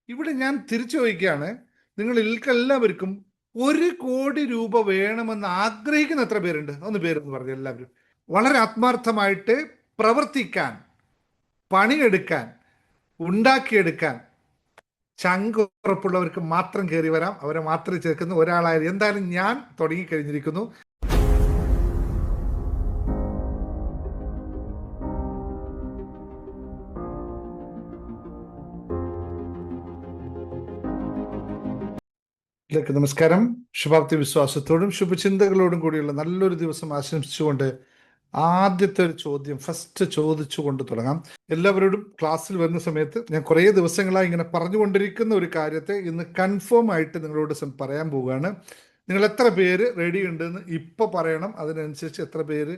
ഇവിടെ ഞാൻ തിരിച്ചു ചോദിക്കുകയാണ്, എല്ലാവർക്കും 1 കോടി രൂപ വേണമെന്ന് ആഗ്രഹിക്കുന്ന എത്ര പേരുണ്ട്? ഒന്ന് പേരെന്ന് പറഞ്ഞു എല്ലാവരും. വളരെ ആത്മാർത്ഥമായിട്ട് പ്രവർത്തിക്കാൻ, പണിയെടുക്കാൻ, ഉണ്ടാക്കിയെടുക്കാൻ ചങ്ക് ഉറപ്പുള്ളവർക്ക് മാത്രം കയറി വരാം. അവരെ മാത്രം ചേർക്കുന്ന ഒരാളായത് എന്തായാലും ഞാൻ തുടങ്ങിക്കഴിഞ്ഞിരിക്കുന്നു. നമസ്കാരം. ശുഭാപ്തി വിശ്വാസത്തോടും ശുഭചിന്തകളോടും കൂടിയുള്ള നല്ലൊരു ദിവസം ആശംസിച്ചുകൊണ്ട് ആദ്യത്തെ ഒരു ചോദ്യം ഫസ്റ്റ് ചോദിച്ചുകൊണ്ട് തുടങ്ങാം. എല്ലാവരോടും ക്ലാസ്സിൽ വരുന്ന സമയത്ത് ഞാൻ കുറേ ദിവസങ്ങളായി ഇങ്ങനെ പറഞ്ഞുകൊണ്ടിരിക്കുന്ന ഒരു കാര്യത്തെ ഇന്ന് കൺഫേം ആയിട്ട് നിങ്ങളോട് പറയാൻ പോവുകയാണ്. നിങ്ങൾ എത്ര പേര് റെഡി ഉണ്ടെന്ന് ഇപ്പോൾ പറയണം. അതിനനുസരിച്ച് എത്ര പേര്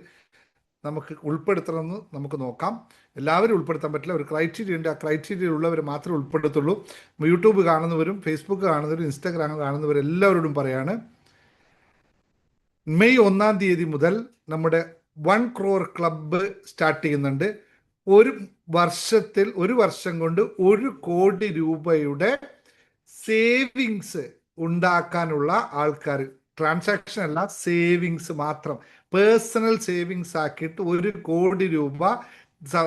നമുക്ക് ഉൾപ്പെടുത്തണമെന്ന് നമുക്ക് നോക്കാം. എല്ലാവരും ഉൾപ്പെടുത്താൻ പറ്റില്ല, ഒരു ക്രൈറ്റീരിയ ഉണ്ട്. ആ ക്രൈറ്റീരിയ ഉള്ളവർ മാത്രമേ ഉൾപ്പെടുത്തുള്ളൂ. യൂട്യൂബ് കാണുന്നവരും ഫേസ്ബുക്ക് കാണുന്നവരും ഇൻസ്റ്റാഗ്രാം കാണുന്നവരും എല്ലാവരോടും പറയാണ്, മെയ് 1-ാം തീയതി മുതൽ നമ്മുടെ 1 crore ക്ലബ്ബ് സ്റ്റാർട്ട് ചെയ്യുന്നുണ്ട്. ഒരു വർഷം കൊണ്ട് 1 കോടി രൂപയുടെ സേവിങ്സ് ഉണ്ടാക്കാനുള്ള ആൾക്കാർ, ട്രാൻസാക്ഷൻ അല്ല, സേവിങ്സ് മാത്രം, പേഴ്സണൽ സേവിങ്സ് ആക്കിയിട്ട് 1 കോടി രൂപ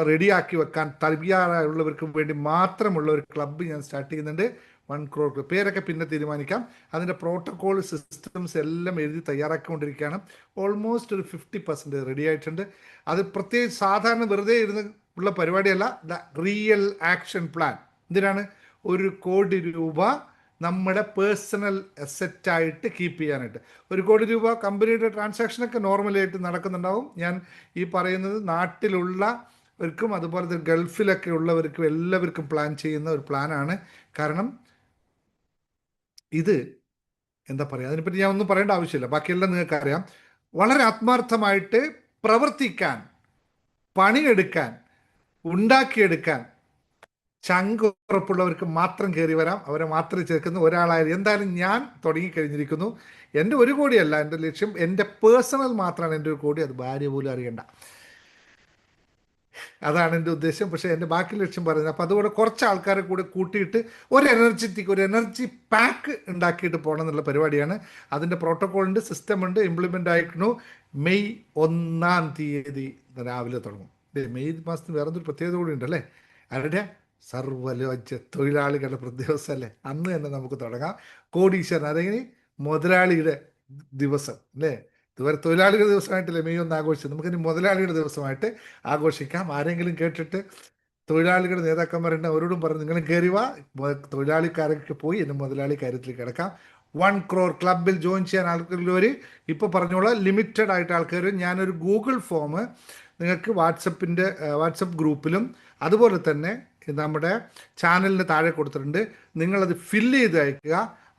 റെഡിയാക്കി വെക്കാൻ തയ്യാറായുള്ളവർക്ക് വേണ്ടി മാത്രമുള്ള ഒരു ക്ലബ്ബ് ഞാൻ സ്റ്റാർട്ട് ചെയ്യുന്നുണ്ട്. 1 crore പേരൊക്കെ പിന്നെ തീരുമാനിക്കാം. അതിൻ്റെ പ്രോട്ടോകോൾ സിസ്റ്റംസ് എല്ലാം എഴുതി തയ്യാറാക്കിക്കൊണ്ടിരിക്കുകയാണ്. ഓൾമോസ്റ്റ് ഒരു 50% റെഡി ആയിട്ടുണ്ട്. അത് പ്രത്യേകിച്ച് സാധാരണ വെറുതെ ഇരുന്ന് ഉള്ള പരിപാടിയല്ല, ദ റിയൽ ആക്ഷൻ പ്ലാൻ. എന്തിനാണ്? 1 കോടി രൂപ നമ്മുടെ പേഴ്സണൽ അസറ്റായിട്ട് കീപ്പ് ചെയ്യാനായിട്ട്. 1 കോടി രൂപ കമ്പനിയുടെ ട്രാൻസാക്ഷനൊക്കെ നോർമലായിട്ട് നടക്കുന്നുണ്ടാവും. ഞാൻ ഈ പറയുന്നത് നാട്ടിലുള്ളവർക്കും അതുപോലെ തന്നെ ഗൾഫിലൊക്കെ ഉള്ളവർക്കും എല്ലാവർക്കും പ്ലാൻ ചെയ്യുന്ന ഒരു പ്ലാനാണ്. കാരണം ഇത് എന്താ പറയുക, അതിനെപ്പറ്റി ഞാൻ ഒന്നും പറയേണ്ട ആവശ്യമില്ല, ബാക്കിയെല്ലാം നിങ്ങൾക്ക് അറിയാം. വളരെ ആത്മാർത്ഥമായിട്ട് പ്രവർത്തിക്കാൻ, പണിയെടുക്കാൻ, ഉണ്ടാക്കിയെടുക്കാൻ ചങ്ക് ഉറപ്പുള്ളവർക്ക് മാത്രം കയറി വരാം. അവരെ മാത്രം ചേർക്കുന്ന ഒരാളായത് എന്തായാലും ഞാൻ തുടങ്ങിക്കഴിഞ്ഞിരിക്കുന്നു. എൻ്റെ 1 കോടിയല്ല എൻ്റെ ലക്ഷ്യം, എൻ്റെ പേഴ്സണൽ മാത്രമാണ് എൻ്റെ 1 കോടി. അത് ഭാര്യ പോലും അറിയണ്ട, അതാണ് എൻ്റെ ഉദ്ദേശം. പക്ഷേ എൻ്റെ ബാക്കി ലക്ഷ്യം പറയുന്നത്. അപ്പോൾ അതുകൊണ്ട് കുറച്ച് ആൾക്കാരെ കൂടെ കൂട്ടിയിട്ട് ഒരു എനർജി പാക്ക് ഉണ്ടാക്കിയിട്ട് പോകണം എന്നുള്ള പരിപാടിയാണ്. അതിൻ്റെ പ്രോട്ടോക്കോളുണ്ട്, സിസ്റ്റമുണ്ട്, ഇംപ്ലിമെൻ്റ് ആയിരിക്കുന്നു. മെയ് 1-ാം തീയതി രാവിലെ തുടങ്ങും. മെയ് മാസത്തിന് വേറൊരു പ്രത്യേകത കൂടി ഉണ്ടല്ലേ, അവരുടെ സർവ്വലോച തൊഴിലാളികളുടെ ദിവസമല്ലേ, അന്ന് തന്നെ നമുക്ക് തുടങ്ങാം. കോടീശ്വരൻ, അതെങ്ങനെ മുതലാളിയുടെ ദിവസം അല്ലേ, ഇതുവരെ തൊഴിലാളികളുടെ ദിവസമായിട്ടില്ലേ മെയ് 1 ആഘോഷിച്ചത്, നമുക്കിനി മുതലാളിയുടെ ദിവസമായിട്ട് ആഘോഷിക്കാം. ആരെങ്കിലും കേട്ടിട്ട് തൊഴിലാളികളുടെ നേതാക്കന്മാരുണ്ട്, അവരോടും പറഞ്ഞു നിങ്ങളും കയറി വാ, തൊഴിലാളിക്കാരൊക്കെ പോയി എൻ്റെ മുതലാളി കാര്യത്തിൽ കിടക്കാം. 1 crore ക്ലബിൽ ജോയിൻ ചെയ്യാൻ ആൾക്കാർ ഇപ്പോൾ പറഞ്ഞോളാം, ലിമിറ്റഡ് ആയിട്ട് ആൾക്കാർ. ഞാനൊരു ഗൂഗിൾ ഫോം നിങ്ങൾക്ക് വാട്സപ്പ് ഗ്രൂപ്പിലും അതുപോലെ തന്നെ നമ്മുടെ ചാനലിന് താഴെ കൊടുത്തിട്ടുണ്ട്. നിങ്ങളത് ഫില്ല് ചെയ്ത് അയക്കുക.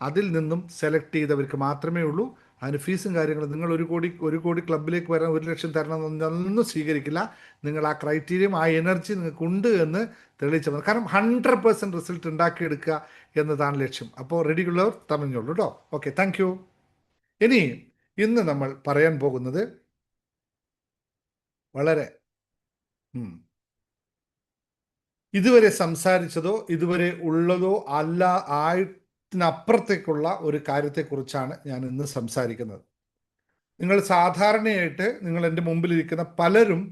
അതിൽ നിന്നും സെലക്ട് ചെയ്തവർക്ക് മാത്രമേ ഉള്ളൂ. അതിന് ഫീസും കാര്യങ്ങളും, നിങ്ങൾ 1 കോടി ക്ലബിലേക്ക് വരാൻ 1 ലക്ഷം തരണമെന്നൊന്നും സ്വീകരിക്കില്ല. നിങ്ങൾ ആ ക്രൈറ്റീരിയം, ആ എനർജി നിങ്ങൾക്കുണ്ട് എന്ന് തെളിയിച്ചാൽ മതി. കാരണം 100% റിസൾട്ട് ഉണ്ടാക്കിയെടുക്കുക എന്നതാണ് ലക്ഷ്യം. അപ്പോൾ റെഡിയുള്ളവർ തമിഞ്ഞോളൂ കേട്ടോ. Okay, thank you. ഇനി ഇന്ന് നമ്മൾ പറയാൻ പോകുന്നത് വളരെ ഇതുവരെ സംസാരിച്ചതോ ഇതുവരെ ഉള്ളതോ അല്ല ആയതിനപ്പുറത്തേക്കുള്ള ഒരു കാര്യത്തെക്കുറിച്ചാണ് ഞാൻ ഇന്ന് സംസാരിക്കുന്നത്. നിങ്ങൾ സാധാരണയായിട്ട് നിങ്ങൾ എൻ്റെ മുമ്പിലിരിക്കുന്ന പലരും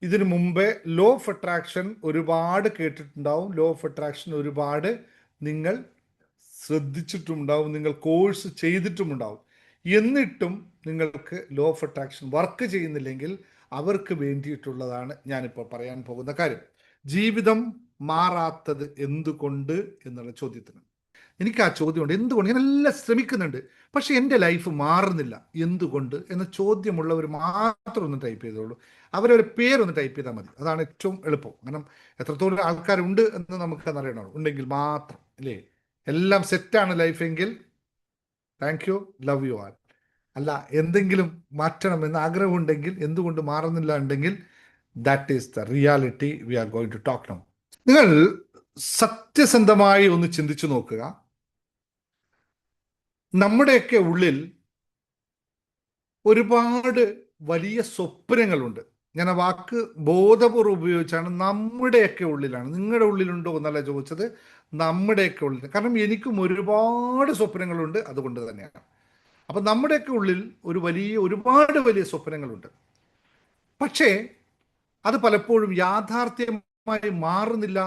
ഇതിനു മുമ്പേ ലോ ഓഫ് അട്രാക്ഷൻ ഒരുപാട് കേട്ടിട്ടുണ്ടാവും. ലോ ഓഫ് അട്രാക്ഷൻ ഒരുപാട് നിങ്ങൾ ശ്രദ്ധിച്ചിട്ടുണ്ടാവും, നിങ്ങൾ കോഴ്സ് ചെയ്തിട്ടുമുണ്ടാവും. എന്നിട്ടും നിങ്ങൾക്ക് ലോ ഓഫ് അട്രാക്ഷൻ വർക്ക് ചെയ്യുന്നില്ലെങ്കിൽ അവർക്ക് വേണ്ടിയിട്ടുള്ളതാണ് ഞാനിപ്പോൾ പറയാൻ പോകുന്ന കാര്യം. ജീവിതം മാറാത്തത് എന്തുകൊണ്ട് എന്നുള്ള ചോദ്യത്തിന് എനിക്ക് ആ ചോദ്യമുണ്ട്. എന്തുകൊണ്ട്? ഞാൻ എല്ലാം ശ്രമിക്കുന്നുണ്ട്, പക്ഷെ എൻ്റെ ലൈഫ് മാറുന്നില്ല, എന്തുകൊണ്ട് എന്ന ചോദ്യമുള്ളവർ മാത്രം ഒന്ന് ടൈപ്പ് ചെയ്തോളൂ. അവരവരെ പേരൊന്ന് ടൈപ്പ് ചെയ്താൽ മതി, അതാണ് ഏറ്റവും എളുപ്പം. കാരണം എത്രത്തോളം ആൾക്കാരുണ്ട് എന്ന് നമുക്കത് അറിയണമല്ലോ. ഉണ്ടെങ്കിൽ മാത്രം അല്ലേ, എല്ലാം സെറ്റാണ് ലൈഫെങ്കിൽ thank you, love you all. അല്ല, എന്തെങ്കിലും മാറ്റണം എന്ന് ആഗ്രഹമുണ്ടെങ്കിൽ, എന്തുകൊണ്ട് മാറുന്നില്ല ഉണ്ടെങ്കിൽ, that is the reality we are going to talk now. നിങ്ങൾ സത്യസന്ധമായി ഒന്ന് ചിന്തിച്ചു നോക്കുക. നമ്മുടെയൊക്കെ ഉള്ളിൽ ഒരുപാട് വലിയ സ്വപ്നങ്ങളുണ്ട്. ഞാൻ ആ വാക്ക് ബോധപൂർവ്വം ഉപയോഗിച്ചാണ്. നമ്മുടെയൊക്കെ ഉള്ളിലാണ്, നിങ്ങളുടെ ഉള്ളിലുണ്ടോ എന്നല്ല ചോദിച്ചത്, നമ്മുടെയൊക്കെ ഉള്ളിൽ. കാരണം എനിക്കും ഒരുപാട് സ്വപ്നങ്ങളുണ്ട്, അതുകൊണ്ട് തന്നെയാണ്. അപ്പം നമ്മുടെയൊക്കെ ഉള്ളിൽ ഒരുപാട് വലിയ സ്വപ്നങ്ങളുണ്ട്. പക്ഷേ അത് പലപ്പോഴും യാഥാർത്ഥ്യമായി മാറുന്നില്ല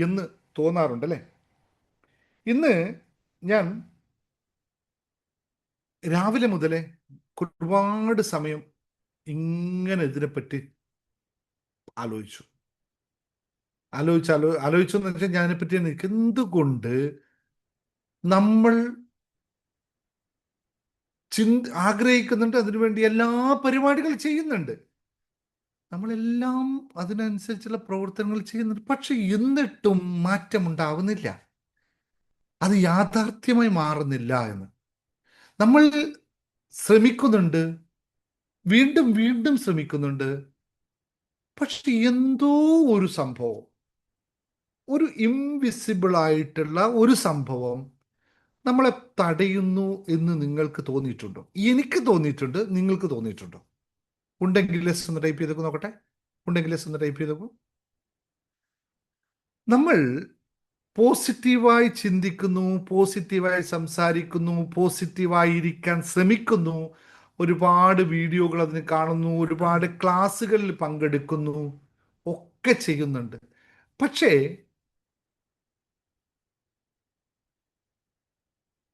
എന്ന് തോന്നാറുണ്ട് അല്ലേ? ഇന്ന് ഞാൻ രാവിലെ മുതലേ ഒരുപാട് സമയം ഇങ്ങനെ ഇതിനെപ്പറ്റി ആലോചിച്ചു ആലോചിച്ചു എന്ന് വെച്ചാൽ ഞാനെപ്പറ്റി എനിക്ക് എന്തുകൊണ്ട് നമ്മൾ ആഗ്രഹിക്കുന്നുണ്ട്, അതിനുവേണ്ടി എല്ലാ പരിപാടികളും ചെയ്യുന്നുണ്ട്, നമ്മളെല്ലാം അതിനനുസരിച്ചുള്ള പ്രവർത്തനങ്ങൾ ചെയ്യുന്നുണ്ട്, പക്ഷെ എന്നിട്ടും മാറ്റമുണ്ടാവുന്നില്ല, അത് യാഥാർത്ഥ്യമായി മാറുന്നില്ല എന്ന് നമ്മൾ ശ്രമിക്കുന്നുണ്ട്, വീണ്ടും വീണ്ടും ശ്രമിക്കുന്നുണ്ട്. പക്ഷെ എന്തോ ഒരു സംഭവം, ഒരു ഇൻവിസിബിൾ ആയിട്ടുള്ള ഒരു സംഭവം നമ്മളെ തടയുന്നു എന്ന് നിങ്ങൾക്ക് തോന്നിയിട്ടുണ്ടോ? എനിക്ക് തോന്നിയിട്ടുണ്ട്, നിങ്ങൾക്ക് തോന്നിയിട്ടുണ്ടോ? ഉണ്ടെങ്കിൽ ലെസ് ഒന്ന് ടൈപ്പ് ചെയ്തേക്കും നോക്കട്ടെ. ഉണ്ടെങ്കിൽ ലെസ് ഒന്ന് ടൈപ്പ് ചെയ്തേക്കും. നമ്മൾ പോസിറ്റീവായി ചിന്തിക്കുന്നു, പോസിറ്റീവായി സംസാരിക്കുന്നു, പോസിറ്റീവായി ഇരിക്കാൻ ശ്രമിക്കുന്നു, ഒരുപാട് വീഡിയോകൾ അതിന് കാണുന്നു, ഒരുപാട് ക്ലാസ്സുകളിൽ പങ്കെടുക്കുന്നു, ഒക്കെ ചെയ്യുന്നുണ്ട്. പക്ഷേ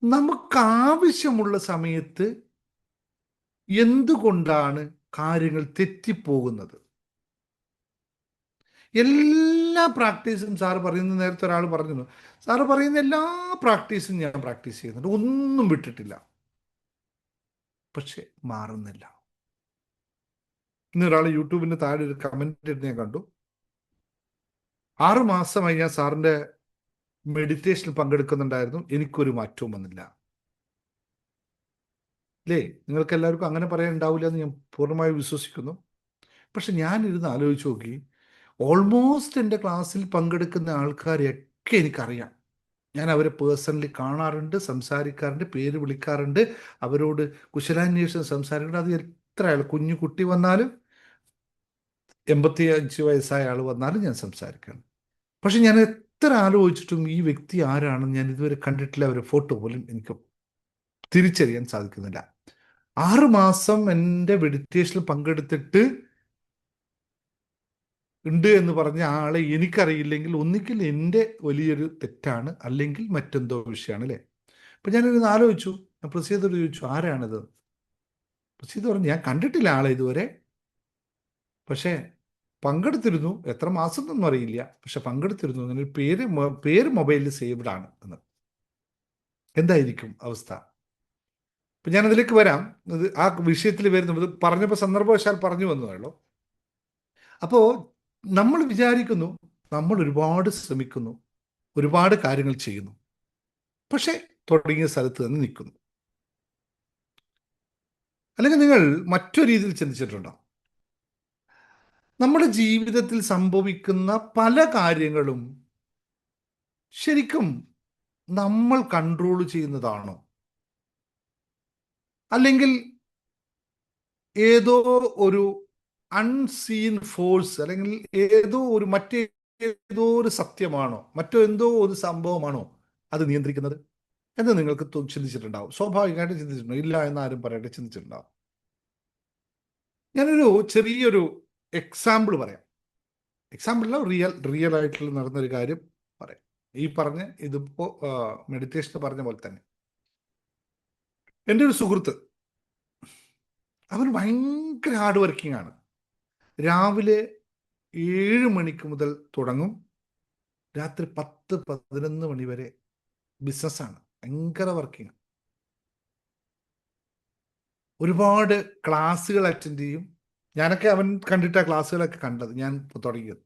നമുക്ക് ആവശ്യമുള്ള സമയത്ത് എന്തുകൊണ്ടാണ് കാര്യങ്ങൾ തെറ്റിപ്പോകുന്നത്? എല്ലാ പ്രാക്ടീസും സാറ് പറയുന്ന, നേരത്തെ ഒരാൾ പറഞ്ഞു, സാറ് പറയുന്ന എല്ലാ പ്രാക്ടീസും ഞാൻ പ്രാക്ടീസ് ചെയ്യുന്നുണ്ട്, ഒന്നും വിട്ടിട്ടില്ല, പക്ഷെ മാറുന്നില്ല. ഇന്നൊരാൾ യൂട്യൂബിന്റെ താഴെ ഒരു കമന്റ് ഞാൻ കണ്ടു. 6 മാസമായി ഞാൻ സാറിന്റെ മെഡിറ്റേഷനിൽ പങ്കെടുക്കുന്നുണ്ടായിരുന്നു, എനിക്കൊരു മാറ്റവും വന്നില്ല. അല്ലേ? നിങ്ങൾക്ക് എല്ലാവർക്കും അങ്ങനെ പറയാൻ ഉണ്ടാവില്ല എന്ന് ഞാൻ പൂർണ്ണമായി വിശ്വസിക്കുന്നു. പക്ഷെ ഞാനിരുന്ന് ആലോചിച്ച് നോക്കി, ഓൾമോസ്റ്റ് എൻ്റെ ക്ലാസ്സിൽ പങ്കെടുക്കുന്ന ആൾക്കാരെയൊക്കെ എനിക്കറിയാം. ഞാൻ അവരെ പേഴ്സണലി കാണാറുണ്ട്, സംസാരിക്കാറുണ്ട്, പേര് വിളിക്കാറുണ്ട്, അവരോട് കുശലാന്വേഷണം സംസാരിക്കുന്നുണ്ട്. അത് എത്ര ആൾ, കുഞ്ഞു കുട്ടി വന്നാലും 85 വയസ്സായ ആൾ വന്നാലും ഞാൻ സംസാരിക്കണം. പക്ഷെ ഞാൻ എത്ര ആലോചിച്ചിട്ടും ഈ വ്യക്തി ആരാണെന്ന് ഞാൻ ഇതുവരെ കണ്ടിട്ടില്ല, അവരുടെ ഫോട്ടോ പോലും എനിക്ക് തിരിച്ചറിയാൻ സാധിക്കുന്നില്ല. 6 മാസം എൻ്റെ മെഡിറ്റേഷനിൽ പങ്കെടുത്തിട്ട് ഉണ്ട് എന്ന് പറഞ്ഞ ആളെ എനിക്കറിയില്ലെങ്കിൽ ഒന്നുകിൽ എൻ്റെ വലിയൊരു തെറ്റാണ്, അല്ലെങ്കിൽ മറ്റെന്തോ വിഷയമാണ് അല്ലേ? അപ്പം ഞാനിരുന്ന് ആലോചിച്ചു. ഞാൻ പ്രസീദോട് ചോദിച്ചു, ആരാണിത്? പ്രസീദ് പറഞ്ഞു, ഞാൻ കണ്ടിട്ടില്ല ആളെ ഇതുവരെ, പക്ഷേ പങ്കെടുത്തിരുന്നു, എത്ര മാസം എന്നൊന്നും അറിയില്ല, പക്ഷെ പങ്കെടുത്തിരുന്നു, അങ്ങനെ പേര് മൊബൈലിൽ സേവ്ഡ് ആണ് എന്ന്. എന്തായിരിക്കും അവസ്ഥ? അപ്പം ഞാനതിലേക്ക് വരാം. ഇത് ആ വിഷയത്തിൽ വരുന്നു, ഇത് പറഞ്ഞപ്പോൾ സന്ദർഭവശാൽ പറഞ്ഞു വന്നതാണല്ലോ. അപ്പോൾ നമ്മൾ വിചാരിക്കുന്നു, നമ്മൾ ഒരുപാട് ശ്രമിക്കുന്നു, ഒരുപാട് കാര്യങ്ങൾ ചെയ്യുന്നു, പക്ഷെ തുടങ്ങിയ സ്ഥലത്ത് തന്നെ നിൽക്കുന്നു. അല്ലെങ്കിൽ നിങ്ങൾ മറ്റൊരു രീതിയിൽ ചിന്തിച്ചിട്ടുണ്ടോ? നമ്മുടെ ജീവിതത്തിൽ സംഭവിക്കുന്ന പല കാര്യങ്ങളും ശരിക്കും നമ്മൾ കൺട്രോൾ ചെയ്യുന്നതാണോ, അല്ലെങ്കിൽ ഏതോ ഒരു അൺസീൻ ഫോഴ്സ്, അല്ലെങ്കിൽ മറ്റേതോ ഒരു സത്യമാണോ, എന്തോ ഒരു സംഭവമാണോ അത് നിയന്ത്രിക്കുന്നത് എന്ന് നിങ്ങൾക്ക് ചിന്തിച്ചിട്ടുണ്ടാവും. സ്വാഭാവികമായിട്ട് ചിന്തിച്ചിട്ടുണ്ടാവും, ഇല്ല എന്നാരും പറയട്ടെ, ചിന്തിച്ചിട്ടുണ്ടാവും. ഞാനൊരു ചെറിയൊരു എക്സാമ്പിൾ പറയാം. എക്സാമ്പിളിൽ റിയൽ ആയിട്ടുള്ള നടന്നൊരു കാര്യം പറയാം. ഈ ഇതിപ്പോ മെഡിറ്റേഷൻ പറഞ്ഞ പോലെ തന്നെ എൻ്റെ ഒരു സുഹൃത്ത്, അവൻ ഭയങ്കര ഹാർഡ് വർക്കിംഗ് ആണ്. രാവിലെ 7 മണിക്ക് മുതൽ തുടങ്ങും, രാത്രി 10-11 മണി വരെ ബിസിനസ്സാണ്, ഭയങ്കര വർക്കിംഗ്. ഒരുപാട് ക്ലാസ്സുകൾ അറ്റൻഡ് ചെയ്യും. ഞാനൊക്കെ അവൻ കണ്ടിട്ട ക്ലാസ്സുകളൊക്കെ കണ്ടത്, ഞാൻ തുടങ്ങിയത്.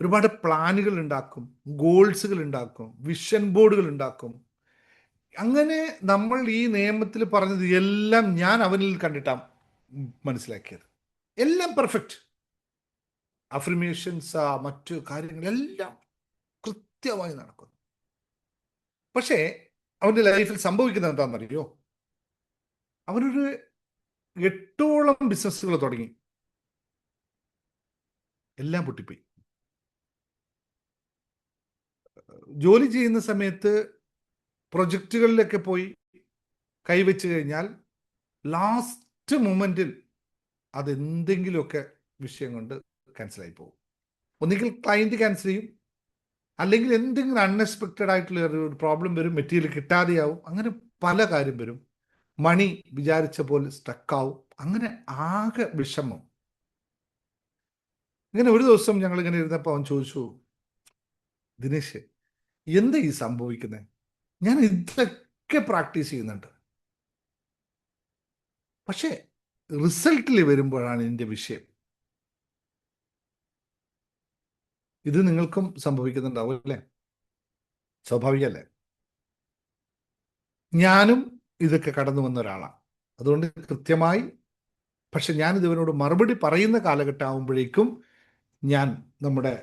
ഒരുപാട് പ്ലാനുകൾ ഉണ്ടാക്കും, ഗോൾസുകൾ ഉണ്ടാക്കും, വിഷൻ ബോർഡുകൾ ഉണ്ടാക്കും. അങ്ങനെ നമ്മൾ ഈ നിയമത്തിൽ പറഞ്ഞത് എല്ലാം ഞാൻ അവനിൽ കണ്ടിട്ടാണ് മനസ്സിലാക്കിയത്. എല്ലാം പെർഫെക്റ്റ്, അഫർമേഷൻസ്, മറ്റു കാര്യങ്ങളെല്ലാം കൃത്യമായി നടക്കുന്നു. പക്ഷേ അവൻ്റെ ലൈഫിൽ സംഭവിക്കുന്നത് എന്താണെന്നറിയോ? അവനൊരു 8ഓളം ബിസിനസ്സുകൾ തുടങ്ങി. എല്ലാം പൊട്ടിപ്പോയി. ജോലി ചെയ്യുന്ന സമയത്ത് പ്രൊജക്റ്റുകളിലൊക്കെ പോയി കൈവച്ച് കഴിഞ്ഞാൽ ലാസ്റ്റ് മൊമെന്റിൽ അതെന്തെങ്കിലുമൊക്കെ വിഷയം കൊണ്ട് ക്യാൻസലായി പോകും. ഒന്നുകിൽ ക്ലയൻറ്റ് ക്യാൻസൽ ചെയ്യും, അല്ലെങ്കിൽ എന്തെങ്കിലും അൺഎക്സ്പെക്റ്റഡ് ആയിട്ടുള്ള ഒരു പ്രോബ്ലം വരും, മെറ്റീരിയൽ കിട്ടാതെയാവും, അങ്ങനെ പല കാര്യം വരും. മണി വിചാരിച്ച പോലെ സ്റ്റക്കാവും, അങ്ങനെ ആകെ വിഷമം. ഇങ്ങനെ ഒരു ദിവസം ഞങ്ങൾ ഇങ്ങനെ ഇരുന്നപ്പോൾ അവൻ ചോദിച്ചു, ദിനേശ്, എന്താ ഈ സംഭവിക്കുന്നത്? ഞാൻ ഇതൊക്കെ പ്രാക്ടീസ് ചെയ്യുന്നുണ്ട്, പക്ഷേ റിസൾട്ടിൽ വരുമ്പോഴാണ് എൻ്റെ വിഷയം. ഇത് നിങ്ങൾക്കും സംഭവിക്കുന്നുണ്ടാവും അല്ലേ? സ്വാഭാവികല്ലേ? ഞാനും ഇതൊക്കെ കടന്നു വന്ന ഒരാളാണ്. അതുകൊണ്ട് കൃത്യമായി, പക്ഷെ ഞാനിത് ഇവനോട് മറുപടി പറയുന്ന കാലഘട്ടം ആകുമ്പോഴേക്കും ഞാൻ നമ്മുടെ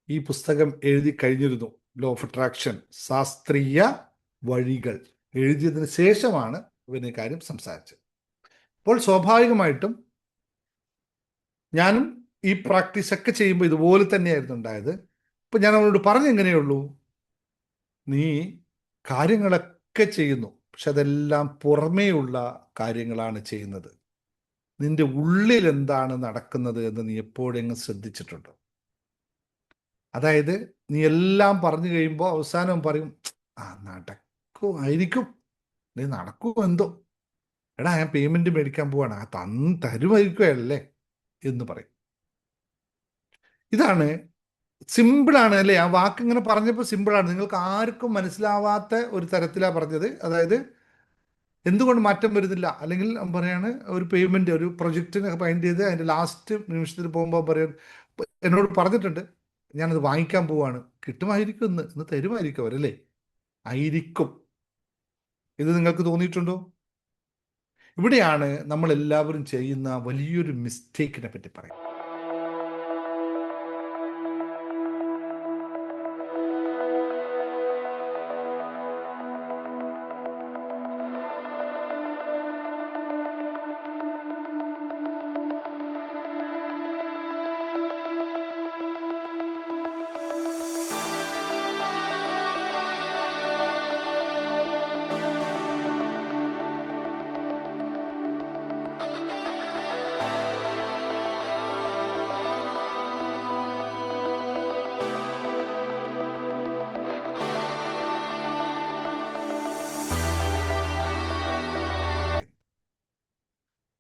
ഈ പുസ്തകം എഴുതി കഴിഞ്ഞിരുന്നു. ലോ ഓഫ് അട്രാക്ഷൻ, ശാസ്ത്രീയ വഴികൾ എഴുതിയതിന് ശേഷമാണ് ഇവന് കാര്യം സംസാരിച്ചത്. അപ്പോൾ സ്വാഭാവികമായിട്ടും ഞാനും ഈ പ്രാക്ടീസ് ഒക്കെ ചെയ്യുമ്പോൾ ഇതുപോലെ തന്നെയായിരുന്നു ഉണ്ടായത്. ഇപ്പൊ ഞാൻ അവനോട് പറഞ്ഞെങ്ങനെയുള്ളൂ, നീ കാര്യങ്ങളൊക്കെ ചെയ്യുന്നു, പക്ഷെ അതെല്ലാം പുറമേയുള്ള കാര്യങ്ങളാണ് ചെയ്യുന്നത്. നിന്റെ ഉള്ളിൽ എന്താണ് നടക്കുന്നത് എന്ന് നീ എപ്പോഴെങ്കിലും ശ്രദ്ധിച്ചിട്ടുണ്ടോ? അതായത് നീ എല്ലാം പറഞ്ഞു കഴിയുമ്പോൾ അവസാനം പറയും, ആ നടക്കുമായിരിക്കും, നീ നടക്കുമോ എന്തോ, എടാ ഞാൻ പേയ്മെന്റ് മേടിക്കാൻ പോവാണ്, ആ തരുമായിരിക്കുമല്ലേ എന്ന് പറയും. ഇതാണ് സിമ്പിളാണ് അല്ലേ? ആ വാക്ക് ഇങ്ങനെ പറഞ്ഞപ്പോൾ സിമ്പിളാണ്, നിങ്ങൾക്ക് ആർക്കും മനസ്സിലാവാത്ത ഒരു തരത്തിലാണ് പറഞ്ഞത്. അതായത് എന്തുകൊണ്ട് മാറ്റം വരുന്നില്ല, അല്ലെങ്കിൽ പറയാണ് ഒരു പേയ്മെന്റ്, ഒരു പ്രൊജക്റ്റിന് ഫൈൻഡ് ചെയ്ത് അതിന്റെ ലാസ്റ്റ് നിമിഷത്തിൽ പോകുമ്പോൾ പറയാൻ എന്നോട് പറഞ്ഞിട്ടുണ്ട്, ഞാനത് വാങ്ങിക്കാൻ പോവാണ്, കിട്ടുമായിരിക്കും, ഇന്ന് തരുമായിരിക്കും അവരല്ലേ, ആയിരിക്കും. ഇത് നിങ്ങൾക്ക് തോന്നിയിട്ടുണ്ടോ? ഇവിടെയാണ് നമ്മൾ എല്ലാവരും ചെയ്യുന്ന വലിയൊരു മിസ്റ്റേക്കിനെ പറ്റി പറയുന്നത്.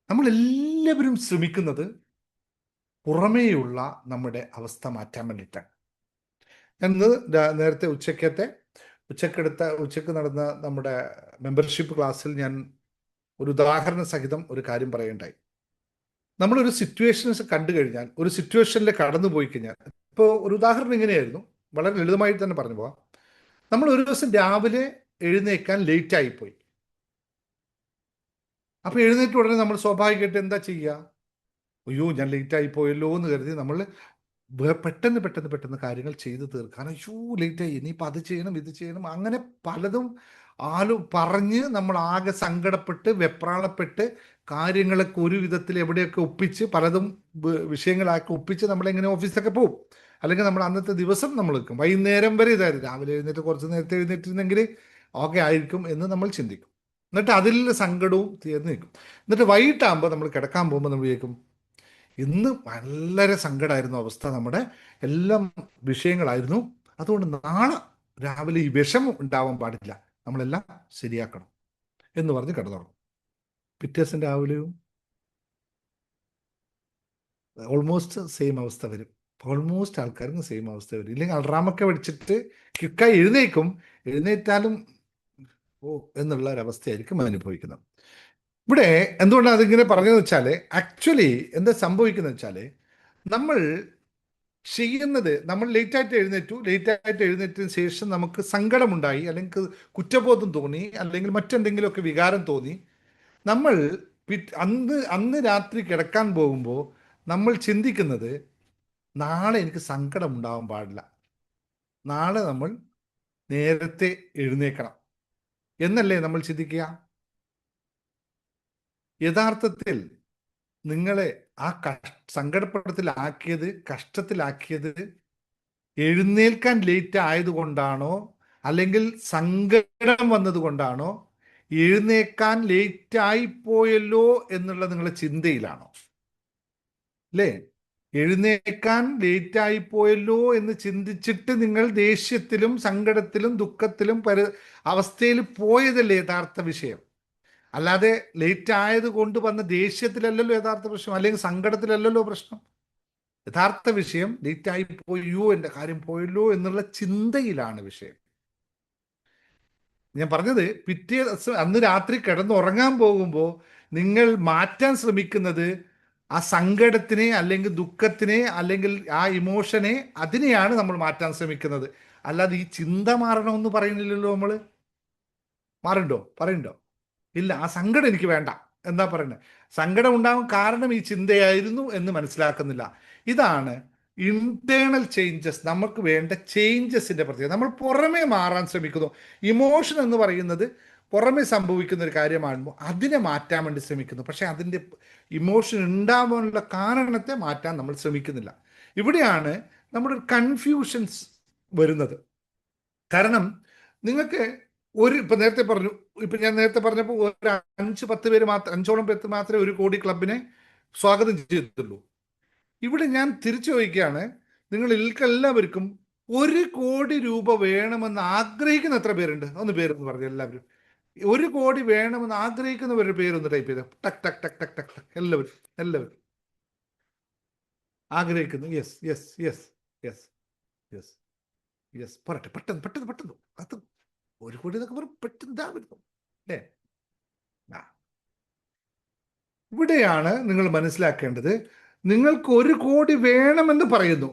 നമ്മളെല്ലാവരും ശ്രമിക്കുന്നത് പുറമേയുള്ള നമ്മുടെ അവസ്ഥ മാറ്റാൻ വേണ്ടിയിട്ടാണ്. ഞാൻ നേരത്തെ ഉച്ചക്ക് നടന്ന നമ്മുടെ മെമ്പർഷിപ്പ് ക്ലാസ്സിൽ ഞാൻ ഒരു ഉദാഹരണ സഹിതം ഒരു കാര്യം പറയുണ്ടായി. നമ്മളൊരു സിറ്റുവേഷൻസ് കണ്ടു കഴിഞ്ഞാൽ, ഒരു സിറ്റുവേഷനിൽ കടന്നു പോയി കഴിഞ്ഞാൽ, ഇപ്പോൾ ഒരു ഉദാഹരണം ഇങ്ങനെയായിരുന്നു, വളരെ ലളിതമായി തന്നെ പറഞ്ഞു പോവാം. നമ്മൾ ഒരു ദിവസം രാവിലെ എഴുന്നേക്കാൻ ലേറ്റ് ആയിപ്പോയി. അപ്പോൾ എഴുന്നേറ്റ് ഉടനെ നമ്മൾ സ്വാഭാവികമായിട്ട് എന്താ ചെയ്യുക? അയ്യോ ഞാൻ ലേറ്റ് ആയിപ്പോയല്ലോ എന്ന് കരുതി നമ്മൾ പെട്ടെന്ന് കാര്യങ്ങൾ ചെയ്തു തീർക്കാൻ, അയ്യോ ലേറ്റായി, ഇനിയിപ്പോൾ അത് ചെയ്യണം ഇത് ചെയ്യണം, അങ്ങനെ പലതും പറഞ്ഞ് നമ്മൾ ആകെ സങ്കടപ്പെട്ട് വെപ്രാളപ്പെട്ട് കാര്യങ്ങളൊക്കെ ഒരു വിധത്തിൽ എവിടെയൊക്കെ ഒപ്പിച്ച് പലതും വിഷയങ്ങളാക്കി ഒപ്പിച്ച് നമ്മളെങ്ങനെ ഓഫീസിലൊക്കെ പോകും. അല്ലെങ്കിൽ നമ്മൾ അന്നത്തെ ദിവസം നമ്മൾ നിൽക്കും, വൈകുന്നേരം വരെ ഇതായിരുന്നു, രാവിലെ എഴുന്നേറ്റ് കുറച്ച് നേരത്തെ എഴുന്നേറ്റിരുന്നെങ്കിൽ ഓക്കെ ആയിരിക്കും എന്ന് നമ്മൾ ചിന്തിക്കും. എന്നിട്ട് അതിൽ സങ്കടവും തീർന്ന് നിൽക്കും. എന്നിട്ട് വൈകിട്ടാകുമ്പോൾ നമ്മൾ കിടക്കാൻ പോകുമ്പോൾ നമ്മൾ വിചാരിക്കും, ഇന്ന് വളരെ സങ്കടമായിരുന്നു അവസ്ഥ, നമ്മുടെ എല്ലാം വിഷയങ്ങളായിരുന്നു, അതുകൊണ്ട് നാളെ രാവിലെ ഈ വിഷമം ഉണ്ടാവാൻ പാടില്ല, നമ്മളെല്ലാം ശരിയാക്കണം എന്ന് പറഞ്ഞ് കിടന്നുറങ്ങും. പിറ്റേ ദിവസം രാവിലെയും ഓൾമോസ്റ്റ് സെയിം അവസ്ഥ വരും. ഓൾമോസ്റ്റ് ആൾക്കാർക്ക് സെയിം അവസ്ഥ വരും. ഇല്ലെങ്കിൽ അൾറാമൊക്കെ വെച്ചിട്ട് ക്വിക്കായി എഴുന്നേറ്റാലും ഓ എന്നുള്ള ഒരവസ്ഥയായിരിക്കും അനുഭവിക്കുന്നത്. ഇവിടെ എന്തുകൊണ്ടാണ് അതിങ്ങനെ പറഞ്ഞതെന്ന് വെച്ചാൽ, ആക്ച്വലി എന്താ സംഭവിക്കുന്നത് വെച്ചാൽ, നമ്മൾ ചെയ്യുന്നത്, നമ്മൾ ലേറ്റായിട്ട് എഴുന്നേറ്റതിന് ശേഷം നമുക്ക് സങ്കടമുണ്ടായി, അല്ലെങ്കിൽ കുറ്റബോധം തോന്നി, അല്ലെങ്കിൽ മറ്റെന്തെങ്കിലുമൊക്കെ വികാരം തോന്നി, നമ്മൾ അന്ന് രാത്രി കിടക്കാൻ പോകുമ്പോൾ നമ്മൾ ചിന്തിക്കുന്നത്, നാളെ എനിക്ക് സങ്കടം ഉണ്ടാവാൻ പാടില്ല, നാളെ നമ്മൾ നേരത്തെ എഴുന്നേക്കണം എന്നല്ലേ നമ്മൾ ചിന്തിക്കുക. യഥാർത്ഥത്തിൽ നിങ്ങളെ ആ സങ്കടപ്പെടത്തിലാക്കിയത്, കഷ്ടത്തിലാക്കിയത് എഴുന്നേൽക്കാൻ ലേറ്റ് ആയതുകൊണ്ടാണോ, അല്ലെങ്കിൽ സങ്കടം വന്നതുകൊണ്ടാണോ, എഴുന്നേക്കാൻ ലേറ്റ് ആയിപ്പോയല്ലോ എന്നുള്ള നിങ്ങളുടെ ചിന്തയിലാണോ? അല്ലേ? എഴുന്നേക്കാൻ ലേറ്റ് ആയിപ്പോയല്ലോ എന്ന് ചിന്തിച്ചിട്ട് നിങ്ങൾ ദേഷ്യത്തിലും സങ്കടത്തിലും ദുഃഖത്തിലും അവസ്ഥയിൽ പോയതല്ലേ യഥാർത്ഥ വിഷയം. അല്ലാതെ ലേറ്റ് ആയത് കൊണ്ട് വന്ന ദേഷ്യത്തിലല്ലല്ലോ യഥാർത്ഥ പ്രശ്നം, അല്ലെങ്കിൽ സങ്കടത്തിലല്ലല്ലോ പ്രശ്നം. യഥാർത്ഥ വിഷയം ലേറ്റായി പോയോ, എൻ്റെ കാര്യം പോയല്ലോ എന്നുള്ള ചിന്തയിലാണ് വിഷയം. ഞാൻ പറഞ്ഞത്, പിറ്റേ ദിവസം അന്ന് രാത്രി കിടന്നുറങ്ങാൻ പോകുമ്പോൾ നിങ്ങൾ മാറ്റാൻ ശ്രമിക്കുന്നത് ആ സങ്കടത്തിനെ, അല്ലെങ്കിൽ ദുഃഖത്തിനെ, അല്ലെങ്കിൽ ആ ഇമോഷനെ, അതിനെയാണ് നമ്മൾ മാറ്റാൻ ശ്രമിക്കുന്നത്. അല്ലാതെ ഈ ചിന്ത മാറണമെന്ന് പറയുന്നില്ലല്ലോ നമ്മൾ. മാറുണ്ടോ? പറയുന്നുണ്ടോ? ഇല്ല. ആ സങ്കടം എനിക്ക് വേണ്ട എന്താ പറയുന്നത്. സങ്കടം ഉണ്ടാവാൻ കാരണം ഈ ചിന്തയായിരുന്നു എന്ന് മനസ്സിലാക്കുന്നില്ല. ഇതാണ് ഇന്റേണൽ ചേഞ്ചസ്. നമുക്ക് വേണ്ട ചേഞ്ചസിന്റെ പ്രത്യേകത. നമ്മൾ പുറമേ മാറാൻ ശ്രമിക്കുന്നു. ഇമോഷൻ എന്ന് പറയുന്നത് പുറമേ സംഭവിക്കുന്ന ഒരു കാര്യമാകുമ്പോൾ അതിനെ മാറ്റാൻ വേണ്ടി ശ്രമിക്കുന്നു. പക്ഷെ അതിൻ്റെ ഇമോഷൻ ഉണ്ടാവാനുള്ള കാരണത്തെ മാറ്റാൻ നമ്മൾ ശ്രമിക്കുന്നില്ല. ഇവിടെയാണ് നമ്മുടെ കൺഫ്യൂഷൻസ് വരുന്നത്. കാരണം നിങ്ങൾക്ക് ഇപ്പൊ നേരത്തെ പറഞ്ഞു, ഇപ്പൊ ഞാൻ നേരത്തെ പറഞ്ഞപ്പോൾ ഒരു 5-10 പേര് മാത്രം, 5ഓളം പേര് മാത്രമേ 1 കോടി ക്ലബിനെ സ്വാഗതം ചെയ്തിട്ടുള്ളൂ. ഇവിടെ ഞാൻ തിരിച്ചു ചോദിക്കുകയാണ്, നിങ്ങൾ എല്ലാവർക്കും 1 കോടി രൂപ വേണമെന്ന് ആഗ്രഹിക്കുന്ന എത്ര പേരുണ്ട്? ഒന്ന് പേരൊന്ന് പറഞ്ഞു എല്ലാവരും. 1 കോടി വേണമെന്ന് ആഗ്രഹിക്കുന്നവരുടെ പേരൊന്ന് ടൈപ്പ് ചെയ്ത. ടക് ടക് ടക് ടക് ടക് ടക്. എല്ലാവരും എല്ലാവരും ആഗ്രഹിക്കുന്നു. Yes yes yes yes yes yes. പറട്ടെ, പെട്ടെന്ന് പെട്ടെന്ന് പെട്ടെന്ന്. അത് 1 കോടി എന്നൊക്കെ പറഞ്ഞ് പെട്ടെന്ന് വരുന്നു അല്ലേ? ഇവിടെയാണ് നിങ്ങൾ മനസ്സിലാക്കേണ്ടത്, നിങ്ങൾക്ക് 1 കോടി വേണമെന്ന് പറയുന്നു,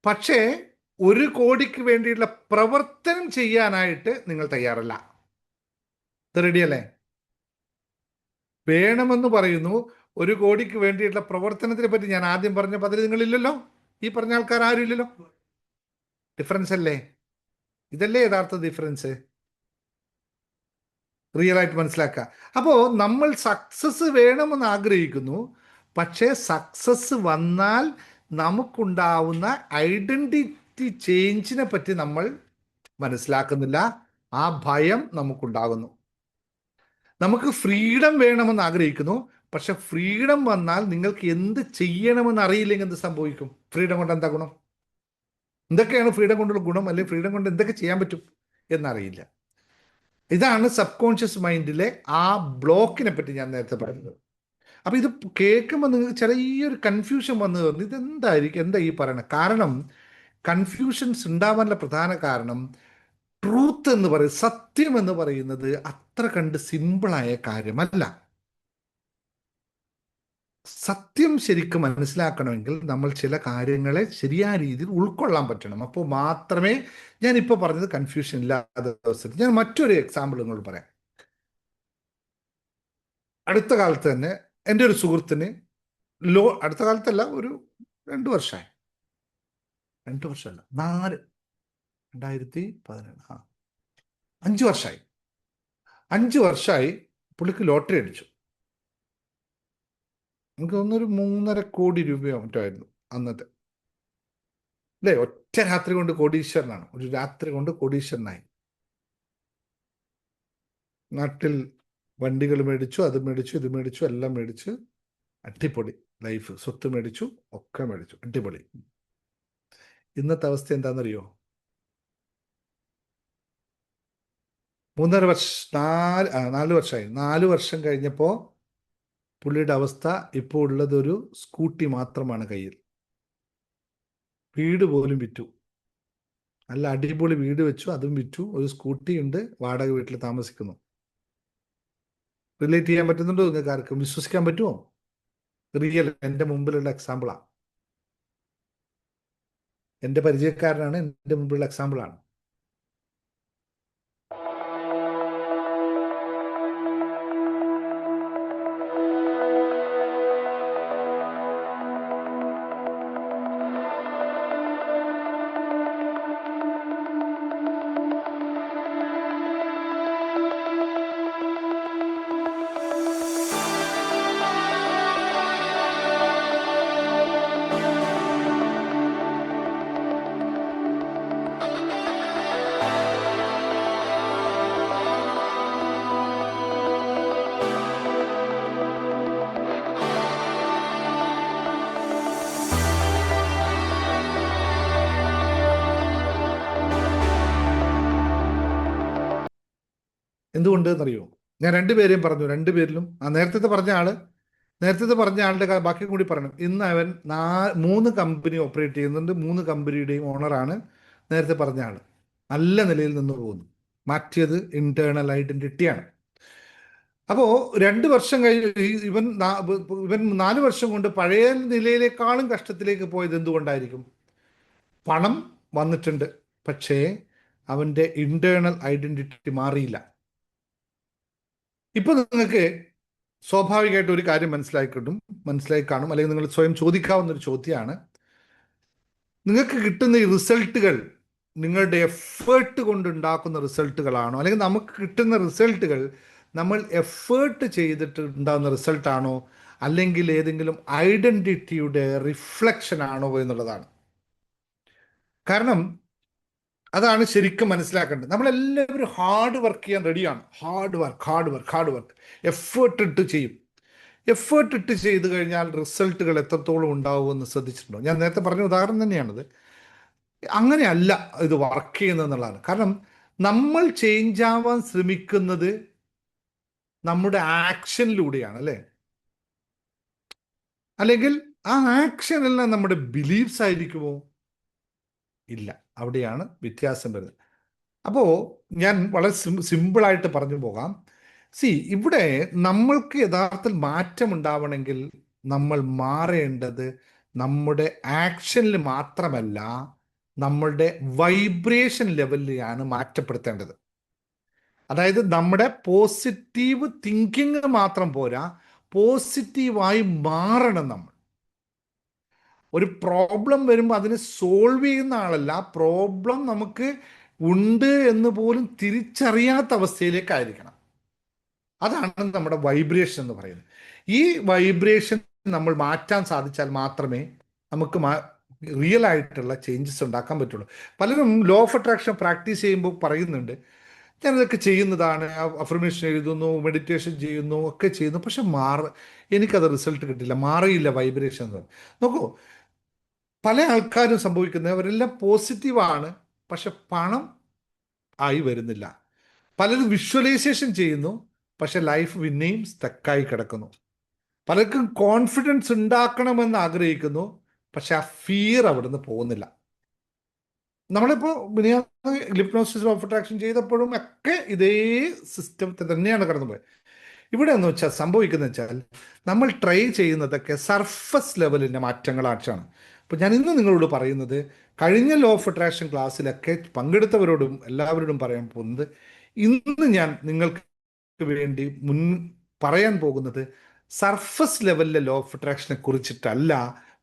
പക്ഷേ 1 കോടിക്ക് വേണ്ടിയുള്ള പ്രവർത്തനം ചെയ്യാനായിട്ട് നിങ്ങൾ തയ്യാറല്ല. റെഡിയല്ലേ? വേണമെന്ന് പറയുന്നു, 1 കോടിക്ക് വേണ്ടിയിട്ടുള്ള പ്രവർത്തനത്തിനെ പറ്റി ഞാൻ ആദ്യം പറഞ്ഞപ്പോൾ അതിൽ നിങ്ങളില്ലല്ലോ. ഈ പറഞ്ഞ ആൾക്കാർ ആരും ഇല്ലല്ലോ. ഡിഫറൻസ് അല്ലേ? ഇതല്ലേ യഥാർത്ഥ ഡിഫറൻസ്. റിയൽ ആയിട്ട് മനസ്സിലാക്കുക. അപ്പോൾ നമ്മൾ സക്സസ് വേണമെന്ന് ആഗ്രഹിക്കുന്നു, പക്ഷേ സക്സസ് വന്നാൽ നമുക്കുണ്ടാവുന്ന ഐഡന്റിറ്റി ചേഞ്ചിനെ പറ്റി നമ്മൾ മനസ്സിലാക്കുന്നില്ല. ആ ഭയം നമുക്കുണ്ടാകുന്നു. നമുക്ക് ഫ്രീഡം വേണമെന്ന് ആഗ്രഹിക്കുന്നു, പക്ഷെ ഫ്രീഡം വന്നാൽ നിങ്ങൾക്ക് എന്ത് ചെയ്യണമെന്ന് അറിയില്ലെങ്കിൽ എന്ത് സംഭവിക്കും? ഫ്രീഡം കൊണ്ട് എന്താ ഗുണം? എന്തൊക്കെയാണ് ഫ്രീഡം കൊണ്ടുള്ള ഗുണം, അല്ലെങ്കിൽ ഫ്രീഡം കൊണ്ട് എന്തൊക്കെ ചെയ്യാൻ പറ്റും എന്നറിയില്ല. ഇതാണ് സബ് കോൺഷ്യസ് മൈൻഡിലെ ആ ബ്ലോക്കിനെ പറ്റി ഞാൻ നേരത്തെ പറഞ്ഞത്. അപ്പൊ ഇത് കേൾക്കുമ്പോൾ നിങ്ങൾക്ക് ചെറിയൊരു കൺഫ്യൂഷൻ വന്നു തോന്നി, ഇതെന്തായിരിക്കും, എന്താ ഈ പറയണത്? കാരണം കൺഫ്യൂഷൻസ് ഉണ്ടാവാനുള്ള പ്രധാന കാരണം, ട്രൂത്ത് എന്ന് പറയുന്നത്, സത്യം എന്ന് പറയുന്നത് അത്ര കണ്ട് സിമ്പിളായ കാര്യമല്ല. സത്യം ശരിക്കും മനസ്സിലാക്കണമെങ്കിൽ നമ്മൾ ചില കാര്യങ്ങളെ ശരിയായ രീതിയിൽ ഉൾക്കൊള്ളാൻ പറ്റണം. അപ്പോൾ മാത്രമേ, ഞാൻ ഇപ്പോൾ പറഞ്ഞത് കൺഫ്യൂഷൻ ഇല്ലാത്ത ദിവസത്തിൽ ഞാൻ മറ്റൊരു എക്സാമ്പിൾ നിങ്ങളോട് പറയാം. അടുത്ത കാലത്ത് തന്നെ എൻ്റെ ഒരു സുഹൃത്തിന് അടുത്ത കാലത്തല്ല, ഒരു 2 വർഷമായി, 2 വർഷമല്ല, 2017, 5 വർഷമായി, 5 വർഷമായി പുള്ളിക്ക് ലോട്ടറി അടിച്ചു. എനിക്ക് തോന്നുന്നൊരു 3.5 കോടി രൂപയോ മറ്റോ ആയിരുന്നു അന്നത്തെ. അല്ലേ? ഒറ്റ രാത്രി കൊണ്ട് കോടീശ്വരനാണ്. ഒരു രാത്രി കൊണ്ട് കോടീശ്വരനായി. നാട്ടിൽ വണ്ടികൾ മേടിച്ചു, അത് മേടിച്ചു, ഇത് മേടിച്ചു, എല്ലാം മേടിച്ച് അടിപൊളി ലൈഫ്, സ്വത്ത് മേടിച്ചു, ഒക്കെ മേടിച്ചു, അടിപൊളി. ഇന്നത്തെ അവസ്ഥ എന്താണെന്നറിയോ? 4 വർഷമായി. 4 വർഷം കഴിഞ്ഞപ്പോൾ പുള്ളിയുടെ അവസ്ഥ ഇപ്പോൾ ഉള്ളതൊരു സ്കൂട്ടി മാത്രമാണ് കയ്യിൽ. വീട് പോലും വിറ്റു. നല്ല അടിപൊളി വീട് വെച്ചു, അതും വിറ്റു. ഒരു സ്കൂട്ടി ഉണ്ട്, വാടക വീട്ടിൽ താമസിക്കുന്നു. റിലേറ്റ് ചെയ്യാൻ പറ്റുന്നുണ്ടോ നിങ്ങൾക്ക് ആർക്കും? വിശ്വസിക്കാൻ പറ്റുമോ? റിയൽ, എൻ്റെ മുമ്പിലുള്ള എക്സാമ്പിളാണ്. എൻ്റെ പരിചയക്കാരനാണ്, എൻ്റെ മുമ്പിലുള്ള എക്സാമ്പിളാണ്. എന്തുകൊണ്ട് എന്നറിയോ? ഞാൻ രണ്ടുപേരെയും പറഞ്ഞു, രണ്ടുപേരിലും നേരത്തെ പറഞ്ഞ ആളുടെ ബാക്കി കൂടി പറയണം. ഇന്ന് അവൻ മൂന്ന് കമ്പനി ഓപ്പറേറ്റ് ചെയ്യുന്നുണ്ട്. മൂന്ന് കമ്പനിയുടെയും ഓണറാണ് നേരത്തെ പറഞ്ഞ ആൾ. നല്ല നിലയിൽ നിന്ന് പോകുന്നു. മാറ്റിയത് ഇന്റേണൽ ഐഡന്റിറ്റിയാണ്. അപ്പോൾ 2 വർഷം കഴിഞ്ഞ് ഇവൻ 4 വർഷം കൊണ്ട് പഴയ നിലയിലേക്കാളും കഷ്ടത്തിലേക്ക് പോയത് എന്തുകൊണ്ടായിരിക്കും? പണം വന്നിട്ടുണ്ട്, പക്ഷേ അവൻ്റെ ഇന്റേണൽ ഐഡന്റിറ്റി മാറിയില്ല. ഇപ്പൊ നിങ്ങൾക്ക് സ്വാഭാവികമായിട്ട് ഒരു കാര്യം മനസ്സിലായി കാണും, അല്ലെങ്കിൽ നിങ്ങൾ സ്വയം ചോദിക്കാവുന്ന ഒരു ചോദ്യമാണ്: നിങ്ങൾക്ക് കിട്ടുന്ന ഈ റിസൾട്ടുകൾ നിങ്ങളുടെ എഫേർട്ട് കൊണ്ടുണ്ടാക്കുന്ന റിസൾട്ടുകളാണോ, അല്ലെങ്കിൽ നമുക്ക് കിട്ടുന്ന റിസൾട്ടുകൾ നമ്മൾ എഫേർട്ട് ചെയ്തിട്ട് ഉണ്ടാകുന്ന റിസൾട്ടാണോ, അല്ലെങ്കിൽ ഏതെങ്കിലും ഐഡന്റിറ്റിയുടെ റിഫ്ലക്ഷൻ ആണോ എന്നുള്ളതാണ്. കാരണം അതാണ് ശരിക്കും മനസ്സിലാക്കേണ്ടത്. നമ്മളെല്ലാവരും ഹാർഡ് വർക്ക് ചെയ്യാൻ റെഡിയാണ്. ഹാർഡ് വർക്ക് എഫേർട്ട് ഇട്ട് ചെയ്യും. എഫേർട്ട് ഇട്ട് ചെയ്ത് കഴിഞ്ഞാൽ റിസൾട്ടുകൾ എത്രത്തോളം ഉണ്ടാവുമെന്ന് ശ്രദ്ധിച്ചിട്ടുണ്ടോ? ഞാൻ നേരത്തെ പറഞ്ഞ ഉദാഹരണം തന്നെയാണിത്. അങ്ങനെയല്ല ഇത് വർക്ക് ചെയ്യുന്നത് എന്നുള്ളതാണ്. കാരണം നമ്മൾ ചേഞ്ച് ആവാൻ ശ്രമിക്കുന്നത് നമ്മുടെ ആക്ഷനിലൂടെയാണ്, അല്ലേ? അല്ലെങ്കിൽ ആ ആക്ഷൻ എല്ലാം നമ്മുടെ ബിലീഫ്സ് ആയിരിക്കുമോ? ഇല്ല. അവിടെയാണ് വ്യത്യാസം വരുന്നത്. അപ്പോൾ ഞാൻ വളരെ സിമ്പിളായിട്ട് പറഞ്ഞു പോകാം. ഇവിടെ നമ്മൾക്ക് യഥാർത്ഥത്തിൽ മാറ്റം ഉണ്ടാവണമെങ്കിൽ നമ്മൾ മാറേണ്ടത് നമ്മുടെ ആക്ഷനിൽ മാത്രമല്ല, നമ്മളുടെ വൈബ്രേഷൻ ലെവലിലാണ് മാറ്റപ്പെടുത്തേണ്ടത്. അതായത് നമ്മുടെ പോസിറ്റീവ് തിങ്കിങ് മാത്രം പോരാ, പോസിറ്റീവായി മാറണം നമ്മൾ. ഒരു പ്രോബ്ലം വരുമ്പോൾ അതിനെ സോൾവ് ചെയ്യുന്ന ആളല്ല, പ്രോബ്ലം നമുക്ക് ഉണ്ട് എന്ന് പോലും തിരിച്ചറിയാത്ത അവസ്ഥയിലേക്കായിരിക്കണം. അതാണ് നമ്മുടെ വൈബ്രേഷൻ എന്ന് പറയുന്നത്. ഈ വൈബ്രേഷൻ നമ്മൾ മാറ്റാൻ സാധിച്ചാൽ മാത്രമേ നമുക്ക് റിയൽ ആയിട്ടുള്ള ചേഞ്ചസ് ഉണ്ടാക്കാൻ പറ്റുള്ളൂ. പലരും ലോ ഓഫ് അട്രാക്ഷൻ പ്രാക്ടീസ് ചെയ്യുമ്പോൾ പറയുന്നുണ്ട്, ഞാനിതൊക്കെ ചെയ്യുന്നതാണ്, അഫർമേഷൻ എഴുതുന്നു, മെഡിറ്റേഷൻ ചെയ്യുന്നു, ഒക്കെ ചെയ്യുന്നു, പക്ഷെ എനിക്കത് റിസൾട്ട് കിട്ടില്ല, മാറിയില്ല വൈബ്രേഷൻ എന്ന്. നോക്കൂ, പല ആൾക്കാരും സംഭവിക്കുന്നത് അവരെല്ലാം പോസിറ്റീവാണ്, പക്ഷെ പണം ആയി വരുന്നില്ല. പലരും വിഷ്വലൈസേഷൻ ചെയ്യുന്നു, പക്ഷെ ലൈഫ് പിന്നെയും സ്റ്റക്കായി കിടക്കുന്നു. പലർക്കും കോൺഫിഡൻസ് ഉണ്ടാക്കണമെന്ന് ആഗ്രഹിക്കുന്നു, പക്ഷെ ആ ഫിയർ അവിടുന്ന് പോകുന്നില്ല. നമ്മളിപ്പോൾ ലിപ്നോസിസ് ഓഫ് അട്രാക്ഷൻ ചെയ്തപ്പോഴും ഒക്കെ ഇതേ സിസ്റ്റത്തിൽ തന്നെയാണ് കടന്നുപോയത്. ഇവിടെ എന്ന് വെച്ചാൽ സംഭവിക്കുന്നത് വെച്ചാൽ നമ്മൾ ട്രൈ ചെയ്യുന്നതൊക്കെ സർഫസ് ലെവലിൻ്റെ മാറ്റങ്ങളാണ്. അപ്പോൾ ഞാൻ ഇന്ന് നിങ്ങളോട് പറയുന്നത്, കഴിഞ്ഞ ലോ ഓഫ് അട്രാക്ഷൻ ക്ലാസ്സിലൊക്കെ പങ്കെടുത്തവരോടും എല്ലാവരോടും പറയാൻ പോകുന്നത്, ഇന്ന് ഞാൻ നിങ്ങൾക്ക് വേണ്ടി പറയാൻ പോകുന്നത് സർഫസ് ലെവലിലെ ലോ ഓഫ് അട്രാക്ഷനെ കുറിച്ചിട്ടല്ല,